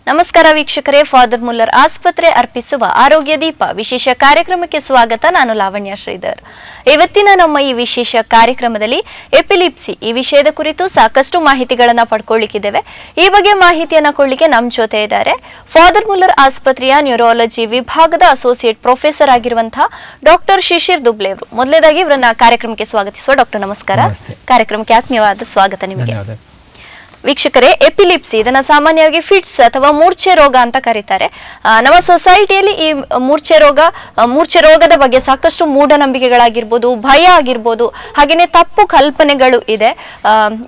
ನಮಸ್ಕಾರ ವೀಕ್ಷಕರೇ, father Muller ಆಸ್ಪತ್ರೆ ಅರ್ಪಿಸುವ ಆರೋಗ್ಯ ದೀಪ ವಿಶೇಷ ಕಾರ್ಯಕ್ರಮಕ್ಕೆ ಸ್ವಾಗತ. ನಾನು ಲಾವಣ್ಯ ಶ್ರೀಧರ್. ಇವತ್ತಿನ ನಮ್ಮ ಈ ವಿಶೇಷ ಕಾರ್ಯಕ್ರಮದಲ್ಲಿ ಎಪಿಲಿಪ್ಸಿ ಈ ವಿಷಯದ ಕುರಿತು ಸಾಕಷ್ಟು ಮಾಹಿತಿಗಳನ್ನ ಪಡ್ಕೊಳ್ಳಿಕ್ಕಿದ್ದೇವೆ. ಈ ಬಗ್ಗೆ ಮಾಹಿತಿಯನ್ನ ಕೊಡ್ಲಿಕ್ಕೆ ನಮ್ಮ ಜೊತೆ ಇದ್ದಾರೆ ಫಾದರ್ ಮುಲ್ಲರ್ ಆಸ್ಪತ್ರೆಯ ನ್ಯೂರಾಲಜಿ ವಿಭಾಗದ ಅಸೋಸಿಯೇಟ್ ಪ್ರೊಫೆಸರ್ ಆಗಿರುವಂತಹ ಡಾಕ್ಟರ್ ಶಿಶಿರ್ ದುಬ್ಲೆ ಅವರು. ಮೊದಲನೇದಾಗಿ ಇವರನ್ನ ಕಾರ್ಯಕ್ರಮಕ್ಕೆ ಸ್ವಾಗತಿಸುವ. ಡಾಕ್ಟರ್ ನಮಸ್ಕಾರ. ಕಾರ್ಯಕ್ರಮಕ್ಕೆ ಆತ್ಮೀಯವಾದ ಸ್ವಾಗತ ನಿಮಗೆ. ವೀಕ್ಷಕರೇ, ಎಪಿಲಿಪ್ಸಿ ಇದನ್ನ ಸಾಮಾನ್ಯವಾಗಿ ಫಿಟ್ಸ್ ಅಥವಾ ಮೂರ್ಛೆ ರೋಗ ಅಂತ ಕರೀತಾರೆ. ನಮ್ಮ ಸೊಸೈಟಿಯಲ್ಲಿ ಈ ಮೂರ್ಛೆ ರೋಗದ ಬಗ್ಗೆ ಸಾಕಷ್ಟು ಮೂಢನಂಬಿಕೆಗಳಾಗಿರ್ಬೋದು, ಭಯ ಆಗಿರ್ಬೋದು, ಹಾಗೇನೆ ತಪ್ಪು ಕಲ್ಪನೆಗಳು ಇದೆ.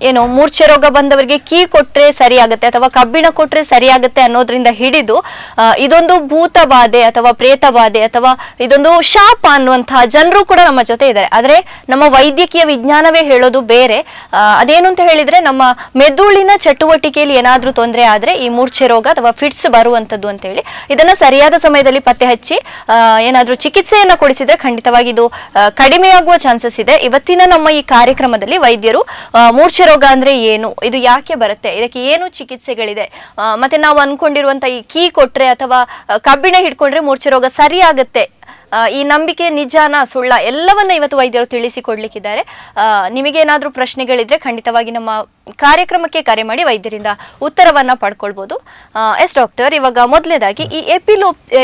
ಏನು ಮೂರ್ಛೆ ರೋಗ ಬಂದವರಿಗೆ ಕೀ ಕೊಟ್ರೆ ಸರಿಯಾಗತ್ತೆ ಅಥವಾ ಕಬ್ಬಿಣ ಕೊಟ್ರೆ ಸರಿಯಾಗತ್ತೆ ಅನ್ನೋದ್ರಿಂದ ಹಿಡಿದು ಇದೊಂದು ಭೂತ ಬಾಧೆ ಅಥವಾ ಪ್ರೇತ ಬಾಧೆ ಅಥವಾ ಇದೊಂದು ಶಾಪ ಅನ್ನುವಂತಹ ಜನರು ಕೂಡ ನಮ್ಮ ಜೊತೆ ಇದ್ದಾರೆ. ಆದ್ರೆ ನಮ್ಮ ವೈದ್ಯಕೀಯ ವಿಜ್ಞಾನವೇ ಹೇಳೋದು ಬೇರೆ. ಅದೇನು ಅಂತ ಹೇಳಿದ್ರೆ, ನಮ್ಮ ಮೆದುಳಿನ ಚಟುವಟಿಕೆಯಲ್ಲಿ ಏನಾದ್ರೂ ತೊಂದರೆ ಆದ್ರೆ ಈ ಮೂರ್ಛೆ ರೋಗ ಅಥವಾ ಫಿಟ್ಸ್ ಬರುವಂತದ್ದು ಅಂತ ಹೇಳಿ, ಇದನ್ನ ಸರಿಯಾದ ಸಮಯದಲ್ಲಿ ಪತ್ತೆ ಹಚ್ಚಿ ಏನಾದ್ರೂ ಚಿಕಿತ್ಸೆಯನ್ನ ಕೊಡಿಸಿದ್ರೆ ಖಂಡಿತವಾಗಿ ಇದು ಕಡಿಮೆಯಾಗುವ ಚಾನ್ಸಸ್ ಇದೆ. ಇವತ್ತಿನ ನಮ್ಮ ಈ ಕಾರ್ಯಕ್ರಮದಲ್ಲಿ ವೈದ್ಯರು ಮೂರ್ಛೆ ರೋಗ ಅಂದ್ರೆ ಏನು, ಇದು ಯಾಕೆ ಬರುತ್ತೆ, ಇದಕ್ಕೆ ಏನು ಚಿಕಿತ್ಸೆಗಳಿದೆ, ಮತ್ತೆ ನಾವು ಅನ್ಕೊಂಡಿರುವಂತ ಈ ಕೀ ಕೊಟ್ರೆ ಅಥವಾ ಕಬ್ಬಿಣ ಹಿಡ್ಕೊಂಡ್ರೆ ಮೂರ್ಛೆ ರೋಗ ಸರಿ ಆಗುತ್ತೆ, ಈ ನಂಬಿಕೆ ನಿಜಾನ ಸುಳ್ಳ, ಎಲ್ಲವನ್ನ ಇವತ್ತು ವೈದ್ಯರು ತಿಳಿಸಿಕೊಡ್ಲಿಕ್ಕಿದ್ದಾರೆ. ನಿಮಗೇನಾದ್ರೂ ಪ್ರಶ್ನೆಗಳಿದ್ರೆ ಖಂಡಿತವಾಗಿ ನಮ್ಮ ಕಾರ್ಯಕ್ರಮಕ್ಕೆ ಕರೆ ಮಾಡಿ ವೈದ್ಯರಿಂದ ಉತ್ತರವನ್ನ ಪಡ್ಕೊಳ್ಬಹುದು. ಎಸ್ ಡಾಕ್ಟರ್, ಇವಾಗ ಮೊದಲನೇದಾಗಿ ಈ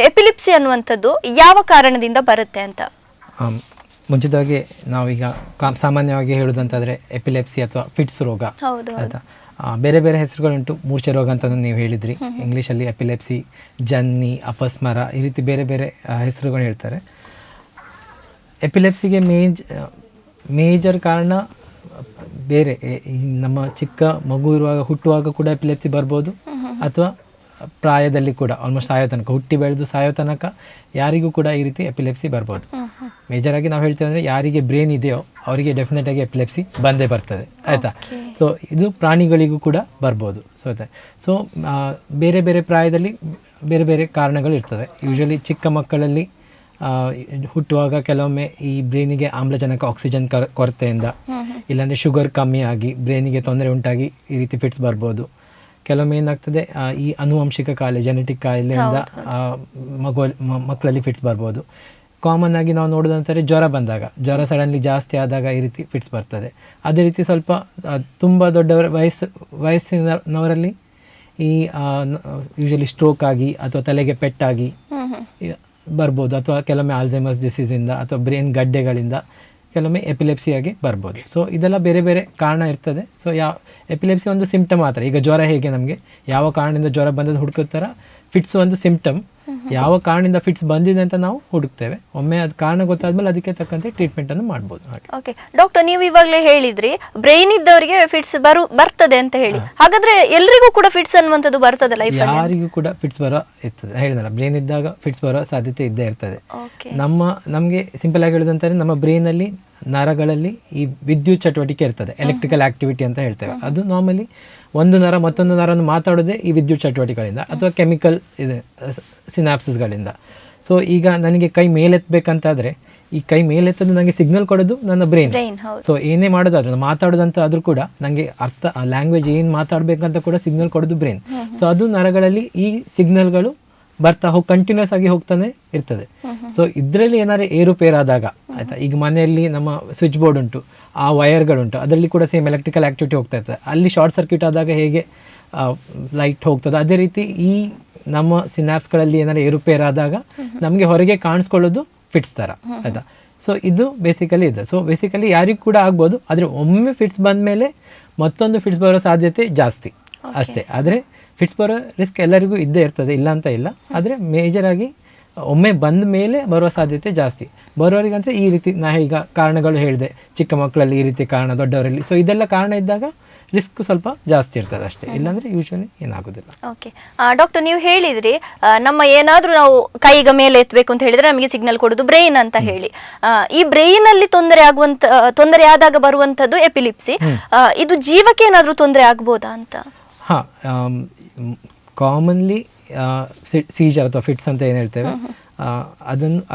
ಎಪಿಲಿಪ್ಸಿ ಅನ್ನುವಂಥದ್ದು ಯಾವ ಕಾರಣದಿಂದ ಬರುತ್ತೆ ಅಂತ? ಮುಂಚಿತವಾಗಿ ನಾವೀಗ ಸಾಮಾನ್ಯವಾಗಿ ಹೇಳುದಂತಾದ್ರೆ ಎಪಿಲೆಪ್ಸಿ ಅಥವಾ ಫಿಟ್ಸ್ ರೋಗ ಆಯ್ತಾ, ಬೇರೆ ಬೇರೆ ಹೆಸರುಗಳುಂಟು. ಮೂರ್ಛೆ ರೋಗ ಅಂತ ನೀವು ಹೇಳಿದ್ರಿ, ಇಂಗ್ಲೀಷಲ್ಲಿ ಎಪಿಲೆಪ್ಸಿ, ಜನ್ನಿ, ಅಪಸ್ಮರ, ಈ ರೀತಿ ಬೇರೆ ಬೇರೆ ಹೆಸರುಗಳು ಹೇಳ್ತಾರೆ. ಎಪಿಲೆಪ್ಸಿಗೆ ಮೇಜರ್ ಕಾರಣ ಬೇರೆ, ನಮ್ಮ ಚಿಕ್ಕ ಮಗು ಇರುವಾಗ ಹುಟ್ಟುವಾಗ ಕೂಡ ಎಪಿಲೆಪ್ಸಿ ಬರ್ಬೋದು, ಅಥವಾ ಪ್ರಾಯದಲ್ಲಿ ಕೂಡ ಆಲ್ಮೋಸ್ಟ್ ಸಾಯೋ ತನಕ, ಹುಟ್ಟಿ ಬೆಳೆದು ಸಾಯೋ ತನಕ ಯಾರಿಗೂ ಕೂಡ ಈ ರೀತಿ ಎಪಿಲೆಪ್ಸಿ ಬರ್ಬೋದು. ಮೇಜರಾಗಿ ನಾವು ಹೇಳ್ತೇವೆ ಅಂದರೆ, ಯಾರಿಗೆ ಬ್ರೇನ್ ಇದೆಯೋ ಅವರಿಗೆ ಡೆಫಿನೆಟ್ ಆಗಿ ಎಪಿಲೆಪ್ಸಿ ಬಂದೇ ಬರ್ತದೆ ಆಯಿತಾ. ಸೊ ಇದು ಪ್ರಾಣಿಗಳಿಗೂ ಕೂಡ ಬರ್ಬೋದು. ಸೊ ಬೇರೆ ಬೇರೆ ಪ್ರಾಯದಲ್ಲಿ ಬೇರೆ ಬೇರೆ ಕಾರಣಗಳು ಇರ್ತವೆ. ಯೂಶ್ವಲಿ ಚಿಕ್ಕ ಮಕ್ಕಳಲ್ಲಿ ಹುಟ್ಟುವಾಗ ಕೆಲವೊಮ್ಮೆ ಈ ಬ್ರೈನಿಗೆ ಆಮ್ಲಜನಕ, ಆಕ್ಸಿಜನ್ ಕೊರತೆಯಿಂದ, ಇಲ್ಲಾಂದರೆ ಶುಗರ್ ಕಮ್ಮಿ ಆಗಿ ಬ್ರೈನಿಗೆ ತೊಂದರೆ ಉಂಟಾಗಿ ಈ ರೀತಿ ಫಿಟ್ಸ್ ಬರ್ಬೋದು. ಕೆಲವೊಮ್ಮೆ ಏನಾಗ್ತದೆ, ಈ ಆನುವಂಶಿಕ ಕಾಯಿಲೆ, ಜೆನೆಟಿಕ್ ಕಾಯಿಲೆಯಿಂದ ಮಕ್ಕಳಲ್ಲಿ ಫಿಟ್ಸ್ ಬರ್ಬೋದು. ಕಾಮನ್ ಆಗಿ ನಾವು ನೋಡೋದಂತಾರೆ, ಜ್ವರ ಜ್ವರ ಸಡನ್ಲಿ ಜಾಸ್ತಿ ಆದಾಗ ಈ ರೀತಿ ಫಿಟ್ಸ್ ಬರ್ತದೆ. ಅದೇ ರೀತಿ ಸ್ವಲ್ಪ ತುಂಬ ದೊಡ್ಡವರ ವಯಸ್ಸಿನವರಲ್ಲಿ ಈ ಯೂಶಲಿ ಸ್ಟ್ರೋಕ್ ಆಗಿ ಅಥವಾ ತಲೆಗೆ ಪೆಟ್ಟಾಗಿ ಬರ್ಬೋದು, ಅಥವಾ ಕೆಲವೊಮ್ಮೆ ಆಲ್ಝೈಮರ್ಸ್ ಡಿಸೀಸಿಂದ ಅಥವಾ ಬ್ರೈನ್ ಗಡ್ಡೆಗಳಿಂದ ಕೆಲವೊಮ್ಮೆ ಎಪಿಲೆಪ್ಸಿಯಾಗಿ ಬರ್ಬೋದು. ಸೊ ಇದೆಲ್ಲ ಬೇರೆ ಬೇರೆ ಕಾರಣ ಇರ್ತದೆ. ಸೊ ಎಪಿಲೆಪ್ಸಿ ಒಂದು ಸಿಂಪ್ಟಮ್ ಮಾತ್ರ. ಈಗ ಜ್ವರ ಹೇಗೆ ನಮಗೆ ಯಾವ ಕಾರಣದಿಂದ ಜ್ವರ ಬಂದದ್ದು ಹುಡುಕುತ್ತಾರ, ಫಿಟ್ಸ್ ಒಂದು ಸಿಂಪ್ಟಮ್. ಯಾವ ಕಾರಣದಿಂದ ಫಿಟ್ಸ್ ಬಂದಿದೆ ಅಂತ ನಾವು ಹುಡುಕ್ತೇವೆ. ಒಮ್ಮೆ ಅದು ಕಾರಣ ಗೊತ್ತಾದ್ಮೇಲೆ ಅದಕ್ಕೆ ತಕ್ಕಂತೆ ಟ್ರೀಟ್ಮೆಂಟ್ ಅನ್ನು ಮಾಡ್ಬೋದು. ಓಕೆ ಡಾಕ್ಟರ್, ನೀವು ಇವಾಗಲೇ ಹೇಳಿದ್ರಿ ಬ್ರೈನ್ ಇದ್ದವರಿಗೆ ಫಿಟ್ಸ್ ಬರ್ತದೆ ಅಂತ ಹೇಳಿ. ಹಾಗಾದ್ರೆ ಎಲ್ರಿಗೂ ಕೂಡ ಫಿಟ್ಸ್ ಅನ್ನುವಂಥದ್ದು ಬರ್ತದೆ ಲೈಫ್ ಅಲ್ಲಿ? ಯಾರಿಗೂ ಕೂಡ ಫಿಟ್ಸ್ ಬರೋ ಇರ್ತದೆ. ಹೇಳಿದಲ್ಲ, ಬ್ರೈನ್ ಇದ್ದಾಗ ಫಿಟ್ಸ್ ಬರೋ ಸಾಧ್ಯತೆ ಇದ್ದೇ ಇರ್ತದೆ. ನಮಗೆ ಸಿಂಪಲ್ ಆಗಿ ಹೇಳೋದಂತಾರೆ, ನಮ್ಮ ಬ್ರೈನ್ ಅಲ್ಲಿ ನರಗಳಲ್ಲಿ ಈ ವಿದ್ಯುತ್ ಚಟುವಟಿಕೆ ಇರ್ತದೆ, ಎಲೆಕ್ಟ್ರಿಕಲ್ ಆಕ್ಟಿವಿಟಿ ಅಂತ ಹೇಳ್ತೇವೆ. ಅದು ನಾರ್ಮಲಿ ಒಂದು ನರ ಮತ್ತೊಂದು ನರನ್ನು ಮಾತಾಡೋದೇ ಈ ವಿದ್ಯುತ್ ಚಟುವಟಿಕೆಗಳಿಂದ ಅಥವಾ ಕೆಮಿಕಲ್ ಇದೆ ಸಿನಾಪ್ಸಿಸ್ಗಳಿಂದ. ಸೊ ಈಗ ನನಗೆ ಕೈ ಮೇಲೆತ್ತಬೇಕಂತಾದ್ರೆ, ಈ ಕೈ ಮೇಲೆತ್ತದು ನನಗೆ ಸಿಗ್ನಲ್ ಕೊಡೋದು ನನ್ನ ಬ್ರೈನ್. ಸೊ ಏನೇ ಮಾಡೋದಾದ್ರೂ, ಮಾತಾಡೋದಂತ ಆದ್ರೂ ಕೂಡ ನನಗೆ ಲ್ಯಾಂಗ್ವೇಜ್ ಏನು ಮಾತಾಡ್ಬೇಕಂತ ಕೂಡ ಸಿಗ್ನಲ್ ಕೊಡೋದು ಬ್ರೈನ್. ಸೊ ಅದು ನರಗಳಲ್ಲಿ ಈ ಸಿಗ್ನಲ್ಗಳು ಬರ್ತಾ ಕಂಟಿನ್ಯೂಸ್ ಆಗಿ ಹೋಗ್ತಾನೆ ಇರ್ತದೆ. ಸೊ ಇದರಲ್ಲಿ ಏನಾದ್ರು ಏರುಪೇರಾದಾಗ ಆಯ್ತಾ, ಈಗ ಮನೆಯಲ್ಲಿ ನಮ್ಮ ಸ್ವಿಚ್ ಬೋರ್ಡ್ ಉಂಟು, ಆ ವೈರ್ಗಳುಂಟು, ಅದರಲ್ಲಿ ಕೂಡ ಸೇಮ್ ಎಲೆಕ್ಟ್ರಿಕಲ್ ಆಕ್ಟಿವಿಟಿ ಹೋಗ್ತಾ ಇರ್ತದೆ. ಅಲ್ಲಿ ಶಾರ್ಟ್ ಸರ್ಕ್ಯೂಟ್ ಆದಾಗ ಹೇಗೆ ಲೈಟ್ ಹೋಗ್ತದೆ, ಅದೇ ರೀತಿ ಈ ನಮ್ಮ ಸಿನಾಪ್ಸ್ಗಳಲ್ಲಿ ಏನಾದ್ರು ಏರುಪೇರಾದಾಗ ನಮಗೆ ಹೊರಗೆ ಕಾಣಿಸ್ಕೊಳ್ಳೋದು ಫಿಟ್ಸ್ ಥರ ಆಯ್ತಾ. ಸೊ ಇದು ಬೇಸಿಕಲಿ ಇದೆ. ಸೊ ಬೇಸಿಕಲಿ ಯಾರಿಗೂ ಕೂಡ ಆಗ್ಬೋದು, ಆದರೆ ಒಮ್ಮೆ ಫಿಟ್ಸ್ ಬಂದ ಮೇಲೆ ಮತ್ತೊಂದು ಫಿಟ್ಸ್ ಬರೋ ಸಾಧ್ಯತೆ ಜಾಸ್ತಿ ಅಷ್ಟೇ. ಆದರೆ ಫಿಟ್ಸ್ ಬರೋ ರಿಸ್ಕ್ ಎಲ್ಲರಿಗೂ ಇದ್ದೇ ಇರ್ತದೆ, ಇಲ್ಲ ಅಂತ ಇಲ್ಲ. ಆದರೆ ಮೇಜರಾಗಿ ಒಮ್ಮೆ ಬಂದ ಮೇಲೆ ಬರುವ ಸಾಧ್ಯತೆ ಜಾಸ್ತಿ. ಬರೋರಿಗಂದರೆ ಈ ರೀತಿ ನಾ ಈಗ ಕಾರಣಗಳು ಹೇಳಿದೆ, ಚಿಕ್ಕ ಮಕ್ಕಳಲ್ಲಿ ಈ ರೀತಿ ಕಾರಣ, ದೊಡ್ಡವರಲ್ಲಿ. ಸೊ ಇದೆಲ್ಲ ಕಾರಣ ಇದ್ದಾಗ ರಿಸ್ಕ್ ಸ್ವಲ್ಪ ಜಾಸ್ತಿ ಇರ್ತದೆ ಅಷ್ಟೇ, ಇಲ್ಲಾಂದ್ರೆ ಯೂಶಲಿ ಏನಾಗೋದಿಲ್ಲ. ಓಕೆ ಡಾಕ್ಟರ್, ನೀವು ಹೇಳಿದ್ರಿ ನಮ್ಮ ಏನಾದ್ರೂ ನಾವು ಕೈಗ ಮೇಲೆ ಎತ್ತಬೇಕು ಅಂತ ಹೇಳಿದ್ರೆ ನಮಗೆ ಸಿಗ್ನಲ್ ಕೊಡೋದು ಬ್ರೈನ್ ಅಂತ ಹೇಳಿ. ಈ ಬ್ರೈನ್ ಅಲ್ಲಿ ತೊಂದರೆ ಆದಾಗ ಬರುವಂತದ್ದು ಎಪಿಲಿಪ್ಸಿ. ಇದು ಜೀವಕ್ಕೆ ಏನಾದ್ರೂ ತೊಂದರೆ ಆಗ್ಬೋದಾ ಅಂತ? ಕಾಮನ್ಲಿ ಸೀಜರ್ ಅಥವಾ ಫಿಟ್ಸ್ ಅಂತ ಏನು ಹೇಳ್ತೇವೆ,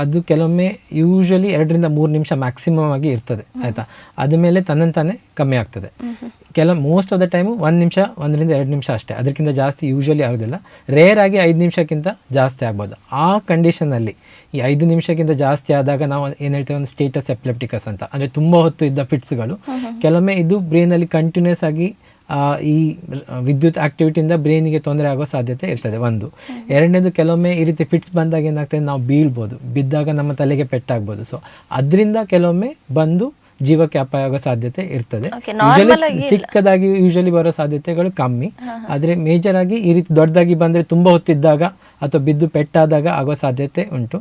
ಅದು ಕೆಲವೊಮ್ಮೆ ಯೂಶ್ವಲಿ 2-3 ನಿಮಿಷ ಮ್ಯಾಕ್ಸಿಮಮ್ ಆಗಿ ಇರ್ತದೆ ಆಯಿತಾ. ಅದಾದಮೇಲೆ ತನ್ನಂತಾನೆ ಕಮ್ಮಿ ಆಗ್ತದೆ. ಮೋಸ್ಟ್ ಆಫ್ ದ ಟೈಮು 1 ನಿಮಿಷ 1-2 ನಿಮಿಷ ಅಷ್ಟೇ, ಅದಕ್ಕಿಂತ ಜಾಸ್ತಿ ಯೂಶ್ವಲಿ ಆಗೋದಿಲ್ಲ. ರೇರ್ ಆಗಿ 5 ನಿಮಿಷಕ್ಕಿಂತ ಜಾಸ್ತಿ ಆಗ್ಬೋದು. ಆ ಕಂಡೀಷನಲ್ಲಿ ಈ 5 ನಿಮಿಷಕ್ಕಿಂತ ಜಾಸ್ತಿ ಆದಾಗ ನಾವು ಏನು ಹೇಳ್ತೇವೆ, ಒಂದು ಸ್ಟೇಟಸ್ ಎಪಿಲೆಪ್ಟಿಕಸ್ ಅಂತ, ಅಂದರೆ ತುಂಬ ಹೊತ್ತು ಇದ್ದ ಫಿಟ್ಸ್ಗಳು. ಕೆಲವೊಮ್ಮೆ ಇದು ಬ್ರೈನಲ್ಲಿ ಕಂಟಿನ್ಯೂಸ್ ಆಗಿ ಈ ವಿದ್ಯುತ್ ಆಕ್ಟಿವಿಟಿಯಿಂದ ಬ್ರೈನಿಗೆ ತೊಂದರೆ ಆಗೋ ಸಾಧ್ಯತೆ ಇರ್ತದೆ ಒಂದು. ಎರಡನೇದು, ಕೆಲವೊಮ್ಮೆ ಈ ರೀತಿ ಫಿಟ್ಸ್ ಬಂದಾಗ ಏನಾಗ್ತದೆ, ನಾವು ಬೀಳ್ಬೋದು, ಬಿದ್ದಾಗ ನಮ್ಮ ತಲೆಗೆ ಪೆಟ್ಟಾಗ್ಬೋದು. ಸೊ ಅದರಿಂದ ಕೆಲವೊಮ್ಮೆ ಬಂದು ಜೀವಕ್ಕೆ ಅಪಾಯ ಆಗೋ ಸಾಧ್ಯತೆ ಇರ್ತದೆ. ಚಿಕ್ಕದಾಗಿ ಯೂಶಲಿ ಬರೋ ಸಾಧ್ಯತೆಗಳು ಕಮ್ಮಿ, ಆದರೆ ಮೇಜರ್ ಆಗಿ ಈ ರೀತಿ ದೊಡ್ಡದಾಗಿ ಬಂದರೆ ತುಂಬ ಹೊತ್ತಿದ್ದಾಗ ಅಥವಾ ಬಿದ್ದು ಪೆಟ್ಟಾದಾಗ ಆಗೋ ಸಾಧ್ಯತೆ ಉಂಟು.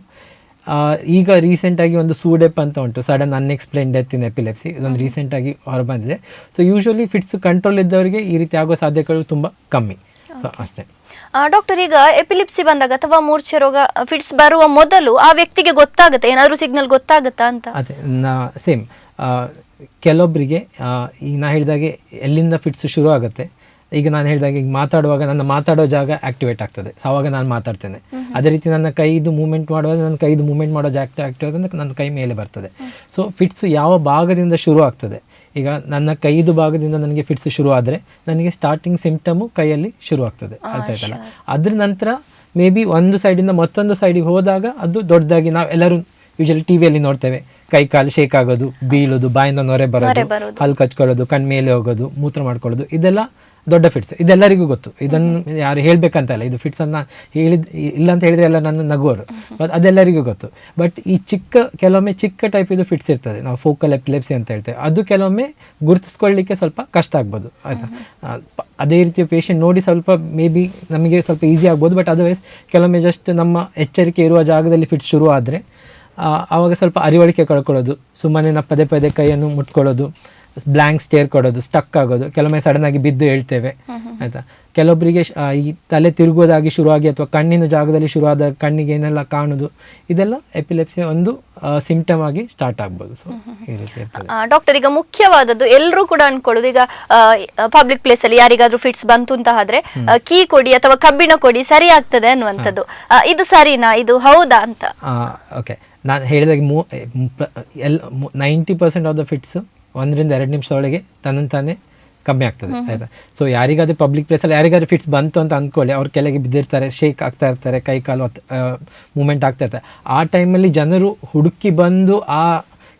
ಈಗ ರೀಸೆಂಟಾಗಿ ಒಂದು ಸೂಡೆಪ್ ಅಂತ ಉಂಟು, ಸಡನ್ ಅನ್ಎಕ್ಸ್ಪ್ಲೈನ್ ಡೆತ್ ಇನ್ ಎಪಿಲೆಪ್ಸಿ, ಇದೊಂದು ರೀಸೆಂಟಾಗಿ ಹೊರಬಂದಿದೆ. ಸೊ ಯೂಶಲಿ ಫಿಟ್ಸ್ ಕಂಟ್ರೋಲ್ ಇದ್ದವರಿಗೆ ಈ ರೀತಿ ಆಗೋ ಸಾಧ್ಯತೆಗಳು ತುಂಬ ಕಮ್ಮಿ. ಸೊ ಅಷ್ಟೇ. ಡಾಕ್ಟರ್, ಈಗ ಎಪಿಲಿಪ್ಸಿ ಬಂದಾಗ ಅಥವಾ ಮೂರ್ಛೆ ರೋಗ ಫಿಟ್ಸ್ ಬರುವ ಮೊದಲು ಆ ವ್ಯಕ್ತಿಗೆ ಗೊತ್ತಾಗುತ್ತೆ, ಏನಾದರೂ ಸಿಗ್ನಲ್ ಗೊತ್ತಾಗುತ್ತಾ ಅಂತ? ಅದೇ ಸೇಮ್. ಕೆಲವೊಬ್ಬರಿಗೆ ಈಗ ನಾ ಹೇಳಿದಾಗೆ ಎಲ್ಲಿಂದ ಫಿಟ್ಸ್ ಶುರು ಆಗುತ್ತೆ, ಈಗ ನಾನು ಹೇಳಿದಾಗ ಈಗ ಮಾತಾಡುವಾಗ ನನ್ನ ಮಾತಾಡೋ ಜಾಗ ಆಕ್ಟಿವೇಟ್ ಆಗ್ತದೆ, ಸೊ ಆವಾಗ ನಾನು ಮಾತಾಡ್ತೇನೆ. ಅದೇ ರೀತಿ ನನ್ನ ಕೈದು ಮೂವ್ಮೆಂಟ್ ಮಾಡುವಾಗ ನನ್ನ ಕೈದು ಮೂವ್ಮೆಂಟ್ ಮಾಡೋ ಜಾಗ ಆಕ್ಟಿವೇಟ್ ಅಂದರೆ ನನ್ನ ಕೈ ಮೇಲೆ ಬರ್ತದೆ. ಸೊ ಫಿಟ್ಸ್ ಯಾವ ಭಾಗದಿಂದ ಶುರು ಆಗ್ತದೆ, ಈಗ ನನ್ನ ಕೈದು ಭಾಗದಿಂದ ನನಗೆ ಫಿಟ್ಸ್ ಶುರು ಆದರೆ ನನಗೆ ಸ್ಟಾರ್ಟಿಂಗ್ ಸಿಂಪ್ಟಮು ಕೈಯಲ್ಲಿ ಶುರು ಆಗ್ತದೆ, ಅರ್ಥ ಆಯ್ತಲ್ಲ. ಅದ್ರ ನಂತರ ಮೇ ಬಿ ಒಂದು ಸೈಡಿಂದ ಮತ್ತೊಂದು ಸೈಡಿಗೆ ಹೋದಾಗ ಅದು ದೊಡ್ಡದಾಗಿ, ನಾವು ಎಲ್ಲರೂ ಯೂಶಲಿ ಟಿವಿಯಲ್ಲಿ ನೋಡ್ತೇವೆ, ಕೈ ಕಾಲು ಶೇಕ್ ಆಗೋದು, ಬೀಳೋದು, ಬಾಯಿಂದ ನೊರೆ ಬರೋದು, ಹಲ್ಲು ಕಚ್ಕೊಳ್ಳೋದು, ಕಣ್ಮೇಲೆ ಹೋಗೋದು, ಮೂತ್ರ ಮಾಡ್ಕೊಳ್ಳೋದು, ಇದೆಲ್ಲ ದೊಡ್ಡ ಫಿಟ್ಸ್. ಇದೆಲ್ಲರಿಗೂ ಗೊತ್ತು, ಇದನ್ನು ಯಾರು ಹೇಳಬೇಕಂತಲ್ಲ, ಇದು ಫಿಟ್ಸ್ ಅನ್ನು ಇಲ್ಲ ಅಂತ ಹೇಳಿದರೆ ಎಲ್ಲ ನನ್ನ ನಗುವರು, ಬಟ್ ಅದೆಲ್ಲರಿಗೂ ಗೊತ್ತು. ಬಟ್ ಈ ಕೆಲವೊಮ್ಮೆ ಚಿಕ್ಕ ಟೈಪ್ ಇದು ಫಿಟ್ಸ್ ಇರ್ತದೆ, ನಾವು ಫೋಕಲ್ ಎಪಿಲೆಪ್ಸಿ ಅಂತ ಹೇಳ್ತೇವೆ, ಅದು ಕೆಲವೊಮ್ಮೆ ಗುರುತಿಸ್ಕೊಳ್ಳಿಕ್ಕೆ ಸ್ವಲ್ಪ ಕಷ್ಟ ಆಗ್ಬೋದು, ಆಯಿತಾ. ಅದೇ ರೀತಿಯ ಪೇಷಂಟ್ ನೋಡಿ ಸ್ವಲ್ಪ ಮೇ ಬಿ ನಮಗೆ ಸ್ವಲ್ಪ ಈಸಿ ಆಗ್ಬೋದು, ಬಟ್ ಅದರ್ವೈಸ್ ಕೆಲವೊಮ್ಮೆ ಜಸ್ಟ್ ನಮ್ಮ ಎಚ್ಚರಿಕೆ ಇರುವ ಜಾಗದಲ್ಲಿ ಫಿಟ್ಸ್ ಶುರು ಆದರೆ ಆವಾಗ ಸ್ವಲ್ಪ ಅರಿವಳಿಕೆ ಕಳ್ಕೊಳ್ಳೋದು, ಸುಮ್ಮನೆ ಪದೇ ಪದೇ ಕೈಯನ್ನು ಮುಟ್ಕೊಳ್ಳೋದು, ಬ್ಲ್ಯಾಂಕ್ ಸ್ಟೇರ್ ಕೊಡೋದು, ಸ್ಟಕ್ ಆಗೋದು, ಕೆಲವೊಮ್ಮೆ ಸಡನ್ ಆಗಿ ಬಿದ್ದು ಹೇಳ್ತೇವೆ, ಆಯಿತಾ. ಕೆಲವೊಬ್ಬರಿಗೆ ಈ ತಲೆ ತಿರುಗೋದಾಗಿ ಶುರುವಾಗಿ ಅಥವಾ ಕಣ್ಣಿನ ಜಾಗದಲ್ಲಿ ಶುರುವಾದ ಕಣ್ಣಿಗೆ ಏನೆಲ್ಲ ಕಾಣೋದು, ಇದೆಲ್ಲ ಎಪಿಲೆಪ್ಸಿಯ ಒಂದು ಸಿಂಪ್ಟಮ್ ಆಗಿ ಸ್ಟಾರ್ಟ್ ಆಗ್ಬೋದು. ಸೊ ಈ ರೀತಿ ಇರ್ತದೆ. ಡಾಕ್ಟರ್, ಈಗ ಮುಖ್ಯವಾದದ್ದು ಎಲ್ಲರೂ ಕೂಡ ಅನ್ಕೊಳ್ಳೋದು, ಈಗ ಪಬ್ಲಿಕ್ ಪ್ಲೇಸ್ ಅಲ್ಲಿ ಯಾರಿಗಾದ್ರೂ ಫಿಟ್ಸ್ ಬಂತು ಅಂತ ಆದ್ರೆ ಕೀ ಕೊಡಿ ಅಥವಾ ಕಬ್ಬಿಣ ಕೊಡಿ ಸರಿ ಆಗ್ತದೆ ಅನ್ನುವಂಥದ್ದು, ಇದು ಸರಿನಾ, ಇದು ಹೌದಾ ಅಂತ? ಓಕೆ, ನಾನು ಹೇಳಿದಾಗ 90% ಆಫ್ ದ ಫಿಟ್ಸ್ 1-2 ನಿಮಿಷದೊಳಗೆ ತನ್ನಂತಾನೆ ಕಮ್ಮಿ ಆಗ್ತದೆ, ಆಯಿತಾ. ಸೊ ಯಾರಿಗಾದ್ರೂ ಪಬ್ಲಿಕ್ ಪ್ಲೇಸಲ್ಲಿ ಯಾರಿಗಾದ್ರೂ ಫಿಟ್ಸ್ ಬಂತು ಅಂತ ಅಂದ್ಕೊಳ್ಳಿ, ಅವ್ರು ಕೆಳಗೆ ಬಿದ್ದಿರ್ತಾರೆ, ಶೇಕ್ ಆಗ್ತಾ ಇರ್ತಾರೆ, ಕೈ ಕಾಲು ಮೂಮೆಂಟ್ ಆಗ್ತಾ ಇರ್ತಾರೆ. ಆ ಟೈಮಲ್ಲಿ ಜನರು ಹುಡುಕಿ ಬಂದು ಆ